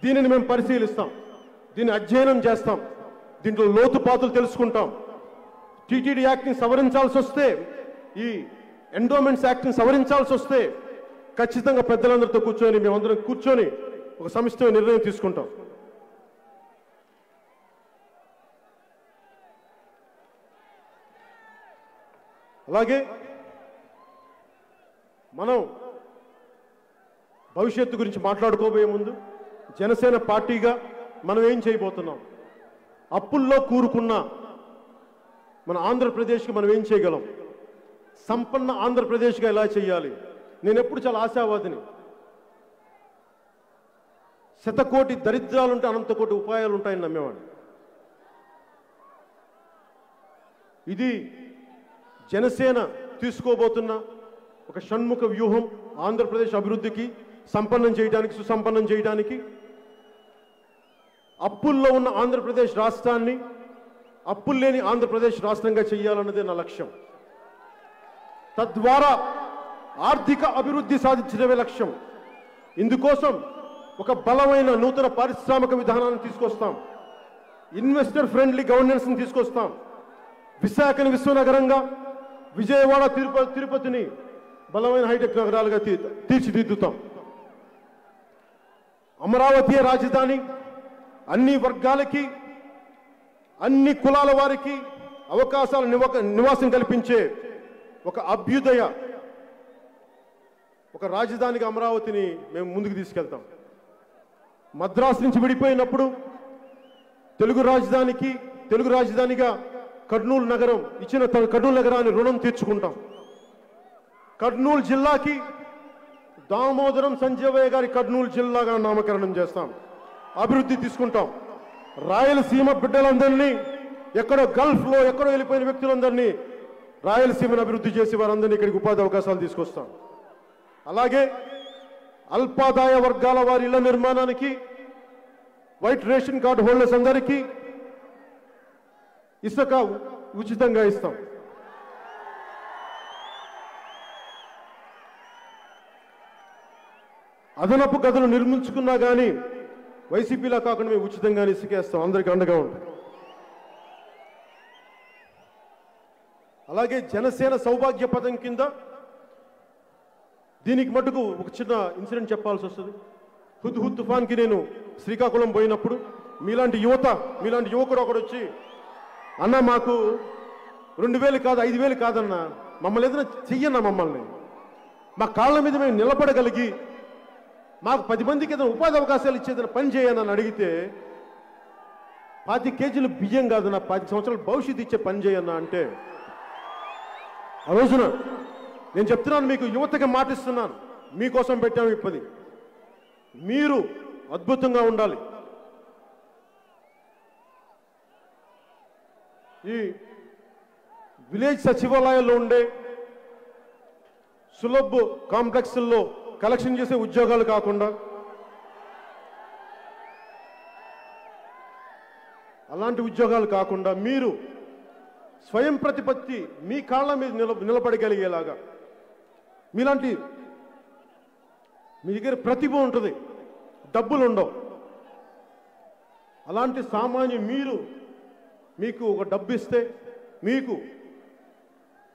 దీనిని మేము పరిశీలిస్తాం, దీన్ని అధ్యయనం చేస్తాం, దీంట్లో లోతుపాతులు తెలుసుకుంటాం. టీటీడీ యాక్ట్ని సవరించాల్సి వస్తే, ఈ ఎండోమెంట్స్ యాక్ట్ని సవరించాల్సి వస్తే ఖచ్చితంగా పెద్దలందరితో కూర్చొని మేమందరం కూర్చొని ఒక సమిష్టి నిర్ణయం తీసుకుంటాం. అలాగే మనం భవిష్యత్తు గురించి మాట్లాడుకోబోయే ముందు జనసేన పార్టీగా మనం ఏం చేయబోతున్నాం, అప్పుల్లో కూరుకున్న మన ఆంధ్రప్రదేశ్కి మనం ఏం చేయగలం, సంపన్న ఆంధ్రప్రదేశ్గా ఎలా చేయాలి. నేను ఎప్పుడు చాలా ఆశావాదిని. శతకోటి దరిద్రాలుంటే అనంతకోటి ఉపాయాలు ఉంటాయని నమ్మేవాడిని. ఇది జనసేన తీసుకోబోతున్న ఒక షణ్ముఖ వ్యూహం, ఆంధ్రప్రదేశ్ అభివృద్ధికి, సంపన్నం చేయడానికి, సుసంపన్నం చేయడానికి. అప్పుల్లో ఉన్న ఆంధ్రప్రదేశ్ రాష్ట్రాన్ని అప్పులు లేని ఆంధ్రప్రదేశ్ రాష్ట్రంగా చేయాలన్నదే నా లక్ష్యం. తద్వారా ఆర్థిక అభివృద్ధి సాధించడమే లక్ష్యం. ఇందుకోసం ఒక బలమైన నూతన పారిశ్రామిక విధానాన్ని తీసుకొస్తాం, ఇన్వెస్టర్ ఫ్రెండ్లీ గవర్నెన్స్ని తీసుకొస్తాం. విశాఖని విశ్వనగరంగా, విజయవాడ తిరుపతిని బలమైన హైటెక్ నగరాలుగా తీర్చిదిద్దుతాం. అమరావతి రాజధాని అన్ని వర్గాలకి, అన్ని కులాల వారికి అవకాశాల నివాసం కల్పించే ఒక అభ్యుదయ, ఒక రాజధానిగా అమరావతిని మేము ముందుకు తీసుకెళ్తాం. మద్రాసు నుంచి విడిపోయినప్పుడు తెలుగు రాజధానిగా కర్నూలు నగరం ఇచ్చిన కర్నూలు నగరాన్ని రుణం తీర్చుకుంటాం. కర్నూలు జిల్లాకి దామోదరం సంజయ్ గారి కర్నూలు జిల్లాగా నామకరణం చేస్తాం, అభివృద్ధి తీసుకుంటాం. రాయలసీమ బిడ్డలందరినీ, ఎక్కడో గల్ఫ్లో ఎక్కడో వెళ్ళిపోయిన వ్యక్తులందరినీ రాయలసీమను అభివృద్ధి చేసి వారందరినీ ఇక్కడికి ఉపాధి అవకాశాలు తీసుకొస్తాం. అలాగే అల్పాదాయ వర్గాల వారి ఇళ్ల నిర్మాణానికి, వైట్ రేషన్ కార్డు హోల్డర్స్ అందరికీ ఇసుక ఉచితంగా ఇస్తాం. అదనపు గదులు నిర్మించుకున్నా కానీ వైసీపీలా కాకుండా మేము ఉచితంగానే ఇసుకేస్తాం, అందరికీ అండగా ఉంటాం. అలాగే జనసేన సౌభాగ్య పథకం కింద దీనికి మటుకు ఒక చిన్న ఇన్సిడెంట్ చెప్పాల్సి వస్తుంది. హుద్ తుఫాన్కి నేను శ్రీకాకుళం పోయినప్పుడు మీలాంటి యువకుడు ఒకడు వచ్చి, అన్న మాకు 2000 కాదు 5000 కాదన్నా, మమ్మల్ని ఏదైనా చెయ్యన్నా, మమ్మల్ని మా కాళ్ళ మీద మేము నిలబడగలిగి మాకు 10 మందికి ఏదైనా ఉపాధి అవకాశాలు ఇచ్చేదైనా పని చేయనని అడిగితే, 25 కేజీలు బియ్యం కాదన్నా 10 సంవత్సరాల భవిష్యత్తు ఇచ్చే పని చేయన్నా అంటే, ఆ రోజున నేను చెప్తున్నాను, మీకు యువతకి మాటిస్తున్నాను, మీకోసం పెట్టాము ఈ 10. మీరు అద్భుతంగా ఉండాలి. ఈ విలేజ్ సచివాలయాల్లో ఉండే సులభ్ కాంప్లెక్స్ల్లో కలెక్షన్ చేసే ఉద్యోగాలు కాకుండా అలాంటి ఉద్యోగాలు కాకుండా మీరు స్వయం ప్రతిపత్తి మీ కాళ్ళ మీద నిలబడగలిగేలాగా, మీలాంటి మీ దగ్గర ప్రతిభ ఉంటుంది, డబ్బులు ఉండవు, అలాంటి సామాన్య మీకు ఒక డబ్బు ఇస్తే మీకు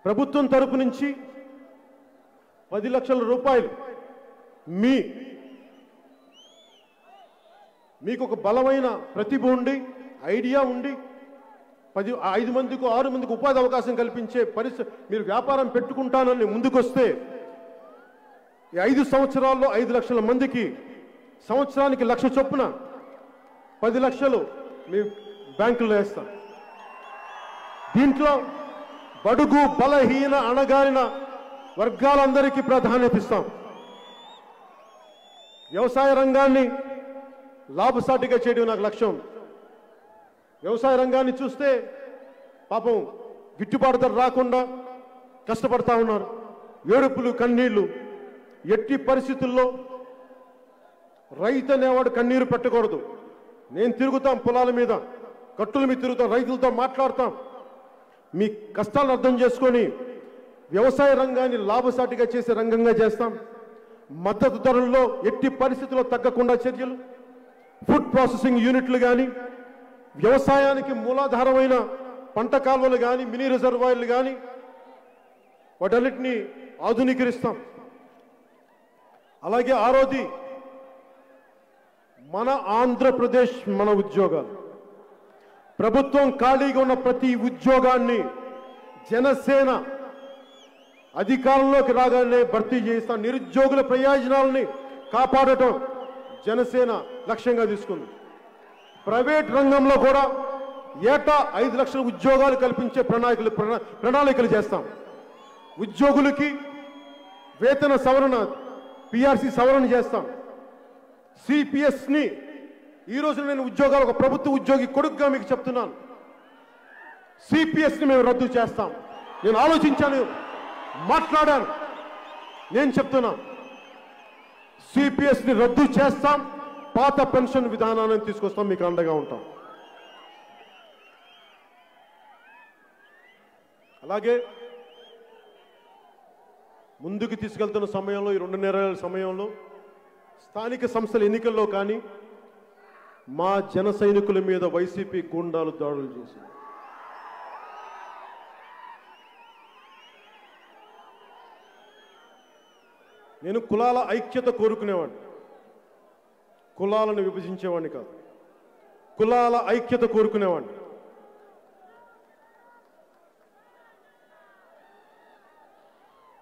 ప్రభుత్వం తరపు నుంచి 10 లక్షల రూపాయలు మీకు ఒక బలమైన ప్రతిభ ఉండి, ఐడియా ఉండి 5 మందికి 6 మందికి ఉపాధి అవకాశం కల్పించే పరిస్థితి, మీరు వ్యాపారం పెట్టుకుంటానని ముందుకొస్తే ఈ 5 సంవత్సరాల్లో 5 లక్షల మందికి సంవత్సరానికి 1 లక్ష చొప్పున 10 లక్షలు మీ బ్యాంకుల్లో వేస్తాం. దీంట్లో బడుగు బలహీన అణగారిన వర్గాలందరికీ ప్రాధాన్యత ఇస్తాం. వ్యవసాయ రంగాన్ని లాభసాటిగా చేయడం నాకు లక్ష్యం. వ్యవసాయ రంగాన్ని చూస్తే పాపం గిట్టుబాటు ధర రాకుండా కష్టపడతా ఉన్నారు, ఏడుపులు కన్నీళ్లు. ఎట్టి పరిస్థితుల్లో రైతు అనేవాడు కన్నీరు పెట్టకూడదు. నేను తిరుగుతాం, పొలాల మీద కట్టుల మీద తిరుగుతాం, రైతులతో మాట్లాడతాం, మీ కష్టాలను అర్థం చేసుకొని వ్యవసాయ రంగాన్ని లాభసాటిగా చేసే రంగంగా చేస్తాం. మద్దతు ధరల్లో ఎట్టి పరిస్థితుల్లో తగ్గకుండా చర్యలు, ఫుడ్ ప్రాసెసింగ్ యూనిట్లు కానీ, వ్యవసాయానికి మూలాధారమైన పంట కాలువలు కానీ, మినీ రిజర్వాయర్లు కానీ, వాటన్నిటినీ ఆధునీకరిస్తాం. అలాగే ఆరోది మన ఆంధ్రప్రదేశ్, మన ఉద్యోగాలు, ప్రభుత్వం ఖాళీగా ఉన్న ప్రతి ఉద్యోగాన్ని జనసేన అధికారంలోకి రాగానే భర్తీ చేస్తాం. నిరుద్యోగుల ప్రయోజనాలని కాపాడటం జనసేన లక్ష్యంగా తీసుకుంది. ప్రైవేట్ రంగంలో కూడా ఏటా 5 లక్షల ఉద్యోగాలు కల్పించే ప్రణాళికలు చేస్తాం. ఉద్యోగులకి వేతన సవరణ, పిఆర్సీ సవరణ చేస్తాం. సిపిఎస్ని ఈరోజు నేను ఉద్యోగాలు, ఒక ప్రభుత్వ ఉద్యోగి కొడుకుగా మీకు చెప్తున్నాను, సిపిఎస్ని మేము రద్దు చేస్తాం. నేను ఆలోచించాను, మాట్లాడాను, నేను చెప్తున్నా, సిపిఎస్ని రద్దు చేస్తాం. పాత పెన్షన్ విధానాన్ని తీసుకొస్తాం, మీకు అండగా ఉంటాం. అలాగే ముందుకు తీసుకెళ్తున్న సమయంలో, ఈ 2.5 నెలల సమయంలో స్థానిక సంస్థల ఎన్నికల్లో కానీ మా జన సైనికుల మీద వైసీపీ గూండాలు దాడులు చేశారు. నేను కులాల ఐక్యత కోరుకునేవాడిని, కులాలను విభజించేవాడిని కాదు, కులాల ఐక్యత కోరుకునేవాడిని.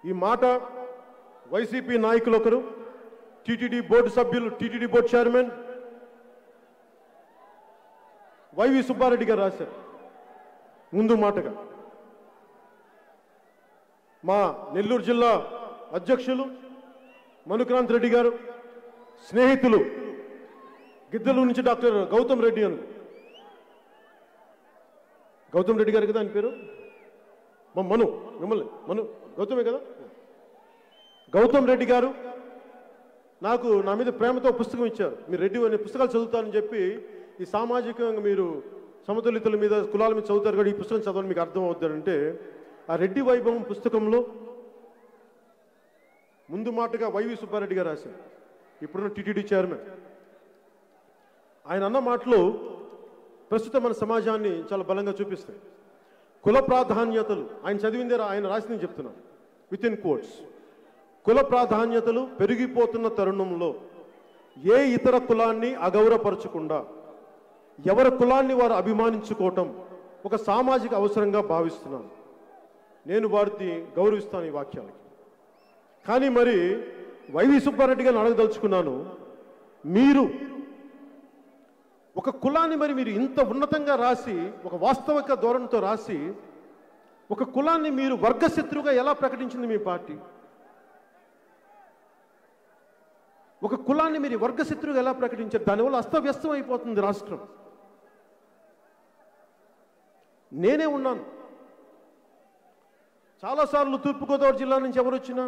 ఈ మాట వైసీపీ నాయకులు ఒకరు, టీటీడీ బోర్డు సభ్యులు, టీటీడీ బోర్డు చైర్మన్ వైవి సుబ్బారెడ్డి గారు రాశారు. ముందు మాటగా మా నెల్లూరు జిల్లా అధ్యక్షులు మనుక్రాంత్ రెడ్డి గారు, స్నేహితులు గిద్దలూరు నుంచి డాక్టర్ గౌతమ్ రెడ్డి అని, గౌతమ్ రెడ్డి గారు కదా ఆయన పేరు, మిమ్మల్ని మను గౌతమే కదా, గౌతమ్ రెడ్డి గారు నాకు నా మీద ప్రేమతో పుస్తకం ఇచ్చారు. మీరు రెడ్డి అనే పుస్తకాలు చదువుతారని చెప్పి, ఈ సామాజికంగా మీరు సమతుల్యతల మీద కులాల మీద చదువుతారు కూడా, ఈ పుస్తకం చదవని మీకు అర్థం అవుతారంటే, ఆ రెడ్డి వైభవం పుస్తకంలో ముందు మాటగా వైవి సుబ్బారెడ్డి గారు రాశారు, ఇప్పుడున్న టీటీడీ చైర్మన్. ఆయన అన్న మాటలు ప్రస్తుతం మన సమాజాన్ని చాలా బలంగా చూపిస్తాయి. కుల ప్రాధాన్యతలు, ఆయన చదివిందే ఆయన రాసిందని చెప్తున్నాను విత్ ఇన్ కోట్స్. కుల ప్రాధాన్యతలు పెరిగిపోతున్న తరుణంలో ఏ ఇతర కులాన్ని అగౌరవపరచకుండా ఎవరి కులాన్ని వారు అభిమానించుకోవటం ఒక సామాజిక అవసరంగా భావిస్తున్నాను. నేను వారిని గౌరవిస్తాను ఈ వాక్యాలకి. కానీ మరి వైవి సుబ్బారెడ్డి గారిని అడగదలుచుకున్నాను, మీరు ఒక కులాన్ని మరి మీరు ఇంత ఉన్నతంగా రాసి, ఒక వాస్తవిక ధోరణితో రాసి, ఒక కులాన్ని మీరు వర్గశత్రువుగా ఎలా ప్రకటించింది మీ పార్టీ? ఒక కులాన్ని మీరు వర్గశత్రువుగా ఎలా ప్రకటించారు? దానివల్ల అస్తవ్యస్తం అయిపోతుంది రాష్ట్రం. నేనే ఉన్నాను చాలాసార్లు తూర్పుగోదావరి జిల్లా నుంచి ఎవరు వచ్చినా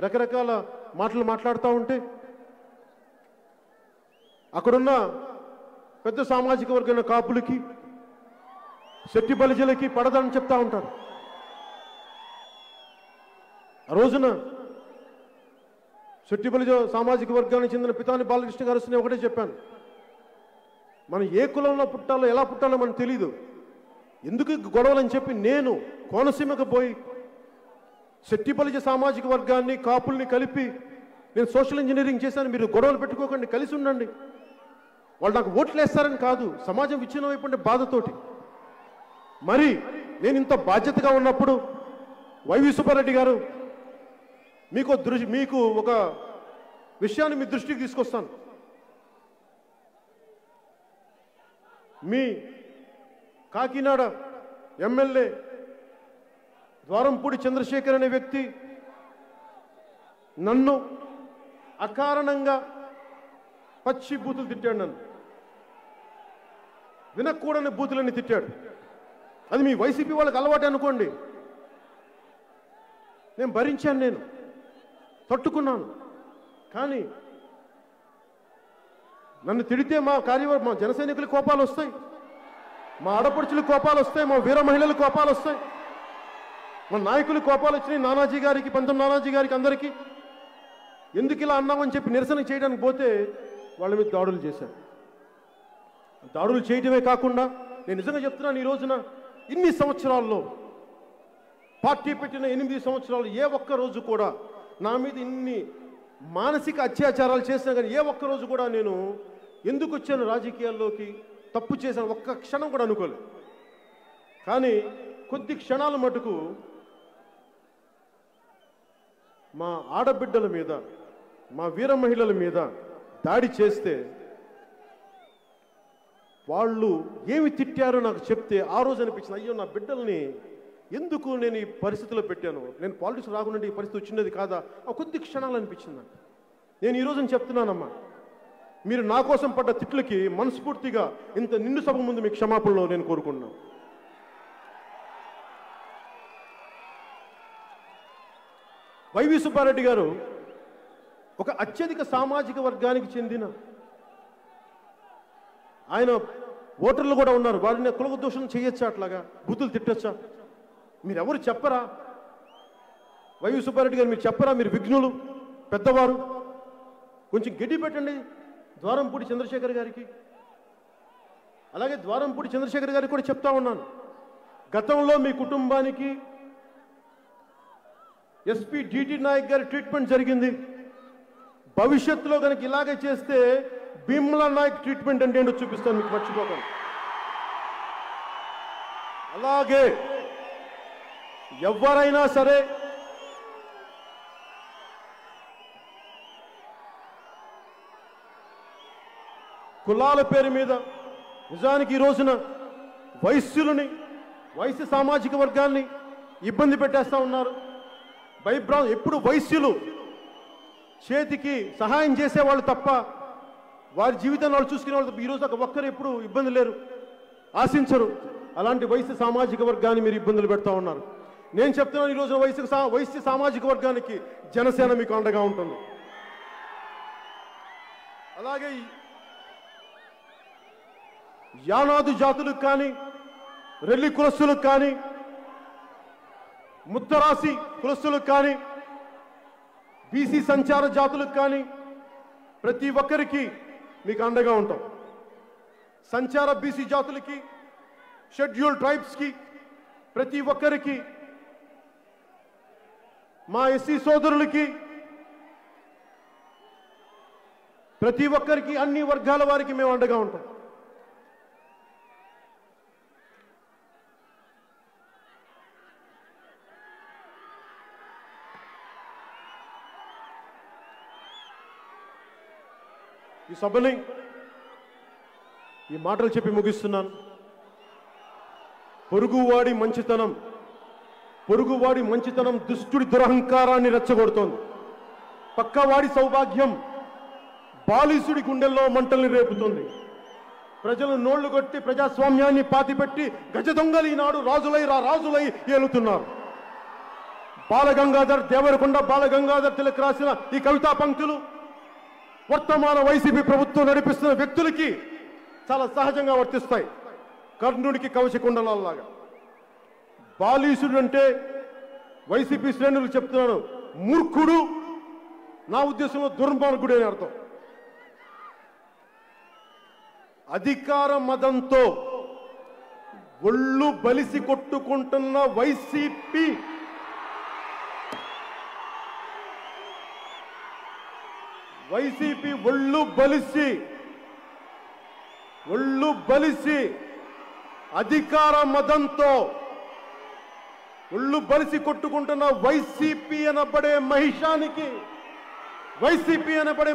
రకరకాల మాటలు మాట్లాడుతూ ఉంటే, అక్కడున్న పెద్ద సామాజిక వర్గమైన కాపులకి, శెట్టి బలిజలకి పడదని చెప్తా ఉంటారు. ఆ రోజున శెట్టి బలిజ సామాజిక వర్గానికి చెందిన పితాని బాలకృష్ణ గారు వస్తే ఒకటే చెప్పాను, మనం ఏ కులంలో పుట్టాలో ఎలా పుట్టాలో మనకు తెలీదు, ఎందుకు గొడవలని చెప్పి నేను కోనసీమకు పోయి శెట్టి బలిజ సామాజిక వర్గాన్ని కాపుల్ని కలిపి నేను సోషల్ ఇంజనీరింగ్ చేశాను. మీరు గొడవలు పెట్టుకోకండి, కలిసి ఉండండి. వాళ్ళు నాకు ఓట్లు వేస్తారని కాదు, సమాజం విచ్ఛిన్నం అయిపోయిన బాధతోటి. మరి నేను ఇంత బాధ్యతగా ఉన్నప్పుడు వైవి సుబ్బారెడ్డి గారు మీకు ఒక విషయాన్ని మీ దృష్టికి తీసుకొస్తాను. మీ కాకినాడ ఎమ్మెల్యే ద్వారంపూడి చంద్రశేఖర్ అనే వ్యక్తి నన్ను అకారణంగా పచ్చి బూతులు తిట్టాడు. నన్ను వినకూడని బూతులని తిట్టాడు. అది మీ వైసీపీ వాళ్ళకి అలవాటు అనుకోండి. నేను భరించాను, నేను తట్టుకున్నాను. కానీ నన్ను తిడితే మా జన సైనికులకు కోపాలు వస్తాయి, మా ఆడపడుచులకు కోపాలు వస్తాయి, మా వీర మహిళలకు కోపాలు వస్తాయి, మా నాయకులకు కోపాలు వచ్చినాయి. నానాజీ గారికి, పంతం నానాజీ గారికి, అందరికీ ఎందుకు ఇలా అన్నామని చెప్పి నిరసన చేయడానికి పోతే వాళ్ళ మీద దాడులు చేశారు. దాడులు చేయడమే కాకుండా నేను నిజంగా చెప్తున్నాను, ఈ రోజున ఇన్ని సంవత్సరాల్లో పార్టీ పెట్టిన 8 సంవత్సరాలు ఏ ఒక్క రోజు కూడా నా మీద ఇన్ని మానసిక అత్యాచారాలు చేసినా కానీ ఏ ఒక్క రోజు కూడా నేను ఎందుకు వచ్చాను రాజకీయాల్లోకి, తప్పు చేశాను ఒక్క క్షణం కూడా అనుకోలేదు. కానీ కొద్ది క్షణాల మటుకు మా ఆడబిడ్డల మీద, మా వీర మహిళల మీద దాడి చేస్తే వాళ్ళు ఏమి తిట్టారో నాకు చెప్తే ఆ రోజు అనిపించింది, అయ్యో నా బిడ్డల్ని ఎందుకు నేను ఈ పరిస్థితిలో పెట్టాను, నేను పాలిటిక్స్ రాకుండా ఈ పరిస్థితి వచ్చినది కాదా, ఆ కొద్ది క్షణాలు అనిపించింది నాకు. నేను ఈ రోజున చెప్తున్నానమ్మా, మీరు నా కోసం పడ్డ తిట్లకి మనస్ఫూర్తిగా ఇంత నిండు సభ ముందు మీ క్షమాపణలో నేను కోరుకున్నాను. వైవి సుబ్బారెడ్డి గారు ఒక అత్యధిక సామాజిక వర్గానికి చెందిన ఆయన ఓటర్లు కూడా ఉన్నారు. వారిని కుల దోషం చేయొచ్చా, అట్లాగా బూతులు తిట్టొచ్చా? మీరెవరు చెప్పరా? వైవి సుబ్బారెడ్డి గారు మీరు చెప్పరా? మీరు విఘ్నులు, పెద్దవారు, కొంచెం గడ్డి పెట్టండి ద్వారంపూడి చంద్రశేఖర్ గారికి. అలాగే ద్వారంపూడి చంద్రశేఖర్ గారికి కూడా చెప్తా ఉన్నాను, గతంలో మీ కుటుంబానికి ఎస్పీ డిటి నాయక్ గారి ట్రీట్మెంట్ జరిగింది. భవిష్యత్తులో కనుక ఇలాగే చేస్తే భీమ్లా నాయక్ ట్రీట్మెంట్ అంటే ఏంటో చూపిస్తాను మీకు, మర్చిపోకండి. అలాగే ఎవరైనా సరే కులాల పేరు మీద నిజానికి ఈ రోజున వైశ్య సామాజిక వర్గాన్ని ఇబ్బంది పెట్టేస్తా ఉన్నారు. ఎప్పుడు వైశ్యులు చేతికి సహాయం చేసేవాళ్ళు తప్ప వారి జీవితాన్ని వాళ్ళు చూసుకునే వాళ్ళు తప్ప ఈరోజు ఒక్కరు ఎప్పుడు ఇబ్బంది లేరు, ఆశించరు. అలాంటి వైశ్య సామాజిక వర్గాన్ని మీరు ఇబ్బందులు పెడతా ఉన్నారు. నేను చెప్తున్నాను, ఈ రోజున వైశ్య సామాజిక వర్గానికి జనసేన మీకు అండగా ఉంటుంది. అలాగే యానాదు జాతులకు కానీ, రెల్లి కులస్తులకు కానీ, ముత్తరాసి కులస్తులకు కానీ, బీసీ సంచార జాతులకు కానీ ప్రతి ఒక్కరికి మీకు అండగా ఉంటాం. సంచార బీసీ జాతులకి, షెడ్యూల్ ట్రైబ్స్కి, ప్రతి ఒక్కరికి, మా ఎస్సీ సోదరులకి, ప్రతి ఒక్కరికి, అన్ని వర్గాల వారికి మేము అండగా ఉంటాం. ఈ సభని ఈ మాటలు చెప్పి ముగిస్తున్నాను. పొరుగువాడి మంచితనం దుష్టుడి దురహంకారాన్ని రెచ్చగొడుతోంది. పక్కవాడి సౌభాగ్యం బాలిసుడి గుండెల్లో మంటల్ని రేపుతుంది. ప్రజలు నోళ్లు కొట్టి ప్రజాస్వామ్యాన్ని పాతిపెట్టి గజ దొంగలు ఈనాడు రాజులై ఏలుతున్నారు. బాలగంగాధర్, దేవరకొండ బాలగంగాధర్ తిలక్ రాసిన ఈ కవితా పంక్తులు వర్తమాన వైసీపీ ప్రభుత్వం నడిపిస్తున్న వ్యక్తులకి చాలా సహజంగా వర్తిస్తాయి. కర్ణుడికి కవచకుండలాగా. బాలీసుడు అంటే వైసీపీ శ్రేణులు చెప్తున్నాను, మూర్ఖుడు, నా ఉద్దేశంలో దుర్మార్గుడు అని అర్థం. అధికార మదంతో ఒళ్ళు బలిసి కొట్టుకుంటున్న వైసీపీ ఒళ్ళు బలిసి అధికార మదంతో ఒళ్ళు బలిసి కొట్టుకుంటున్న వైసీపీ అనబడే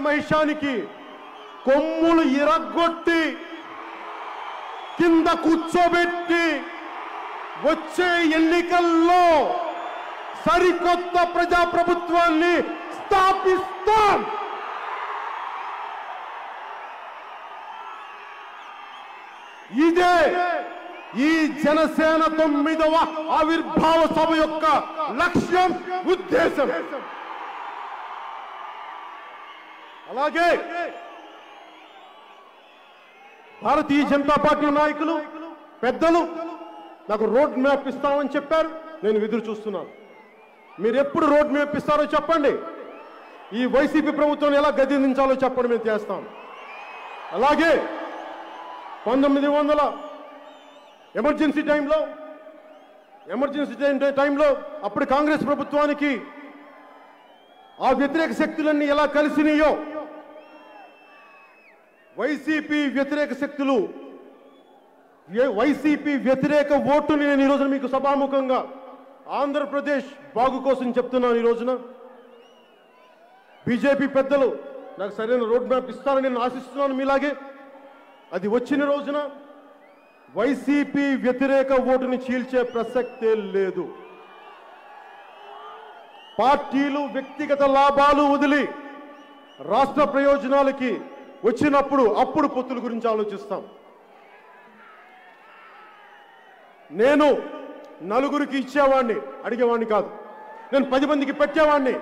మహిషానికి కొమ్ములు ఇరగొట్టి కింద కూర్చోబెట్టి వచ్చే ఎన్నికల్లో సరికొత్త ప్రజాప్రభుత్వాన్ని స్థాపిస్తాం. ఇదే ఈ జనసేన 9వ ఆవిర్భావ సభ యొక్క లక్ష్యం, ఉద్దేశం. అలాగే భారతీయ జనతా పార్టీ నాయకులు, పెద్దలు నాకు రోడ్ మ్యాప్ ఇస్తామని చెప్పారు. నేను ఎదురు చూస్తున్నాను. మీరు ఎప్పుడు రోడ్ మ్యాప్ ఇస్తారో చెప్పండి. ఈ వైసీపీ ప్రభుత్వం ఎలా గద్దెదించాలో చెప్పండి, మేము చేస్తాం. అలాగే 1900 ఎమర్జెన్సీ టైంలో అప్పుడు కాంగ్రెస్ ప్రభుత్వానికి ఆ వ్యతిరేక శక్తులన్నీ ఎలా కలిసినాయో, వైసీపీ వ్యతిరేక ఓటుని నేను ఈరోజు మీకు సభాముఖంగా ఆంధ్రప్రదేశ్ బాగు కోసం చెప్తున్నాను. ఈ రోజున బీజేపీ పెద్దలు నాకు సరైన రోడ్ మ్యాప్ ఇస్తారని నేను ఆశిస్తున్నాను. మీలాగే అది వచ్చిన రోజున వైసీపీ వ్యతిరేక ఓటుని చీల్చే ప్రసక్తే లేదు. పార్టీలు వ్యక్తిగత లాభాలు వదిలి రాష్ట్ర ప్రయోజనాలకి వచ్చినప్పుడు అప్పుడు పొత్తుల గురించి ఆలోచిస్తాం. నేను నలుగురికి ఇచ్చేవాడిని, అడిగేవాడిని కాదు. నేను 10 మందికి పెట్టేవాడిని,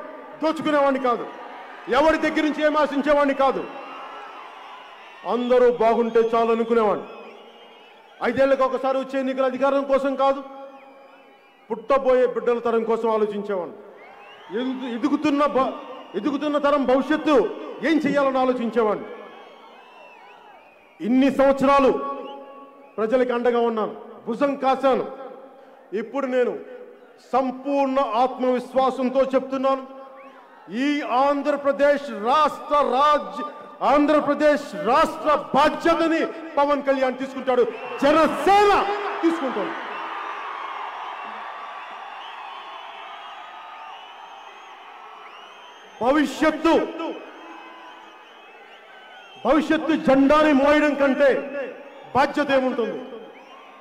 దోచుకునేవాడిని కాదు. ఎవరి దగ్గర నుంచి ఏం ఆశించేవాడిని కాదు. అందరూ బాగుంటే చాలు అనుకునేవాడిని. 5 ఏళ్లకు ఒకసారి వచ్చే ఎన్నికల అధికారం కోసం కాదు, పుట్టబోయే బిడ్డల తరం కోసం ఆలోచించేవాడిని. ఎదుగుతున్న తరం భవిష్యత్తు ఏం చేయాలని ఆలోచించేవాడిని. ఇన్ని సంవత్సరాలు ప్రజలకు అండగా ఉన్నాను, భుజం కాశాను. ఇప్పుడు నేను సంపూర్ణ ఆత్మవిశ్వాసంతో చెప్తున్నాను, ఈ ఆంధ్రప్రదేశ్ రాష్ట్ర బాధ్యతని పవన్ కళ్యాణ్ తీసుకుంటాడు, జనసేన తీసుకుంటాడు. భవిష్యత్తు జెండాని మోయడం కంటే బాధ్యత ఏముంటుంది?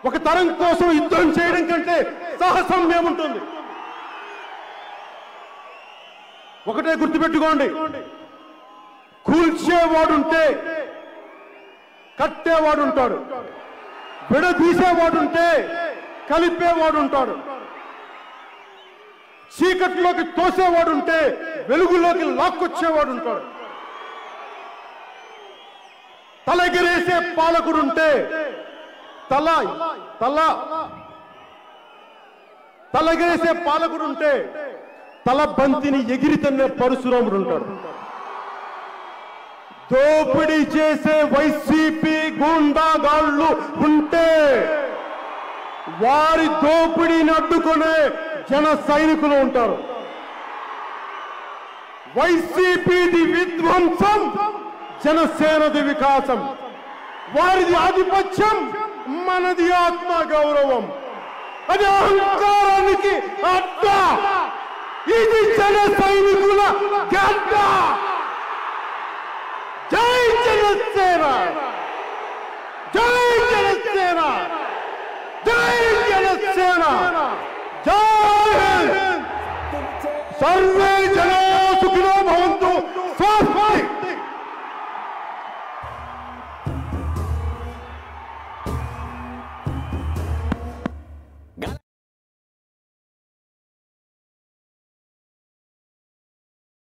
ఒక తరం కోసం యుద్ధం చేయడం కంటే సాహసం ఏముంటుంది? ఒకటే గుర్తుపెట్టుకోండి, కూల్చేవాడుంటే కట్టేవాడుంటాడు, విడదీసేవాడుంటే కలిపేవాడుంటాడు, చీకట్లోకి తోసేవాడుంటే వెలుగులోకి లాక్కొచ్చేవాడుంటాడు. తలెగరేసే పాలకుడుంటే తలెగరేసే పాలకుడుంటే తల బంతిని ఎగిరితన్నే పరశురాముడు ఉంటాడు. దోపిడీ చేసే వైసీపీ గూండాగాళ్ళు ఉంటే వారి దోపిడీని అడ్డుకునే జన సైనికులు ఉంటారు. వైసీపీది విధ్వంసం, జనసేనది వికాసం. వారిది ఆధిపత్యం, మనది ఆత్మ గౌరవం. అది అహంకారానికి అడ్డ. ఇది జన సైనికుల గడ్డ. జై జనసేన, జై జనసేన, జై జనసేన, జై హింద్. సర్వే జన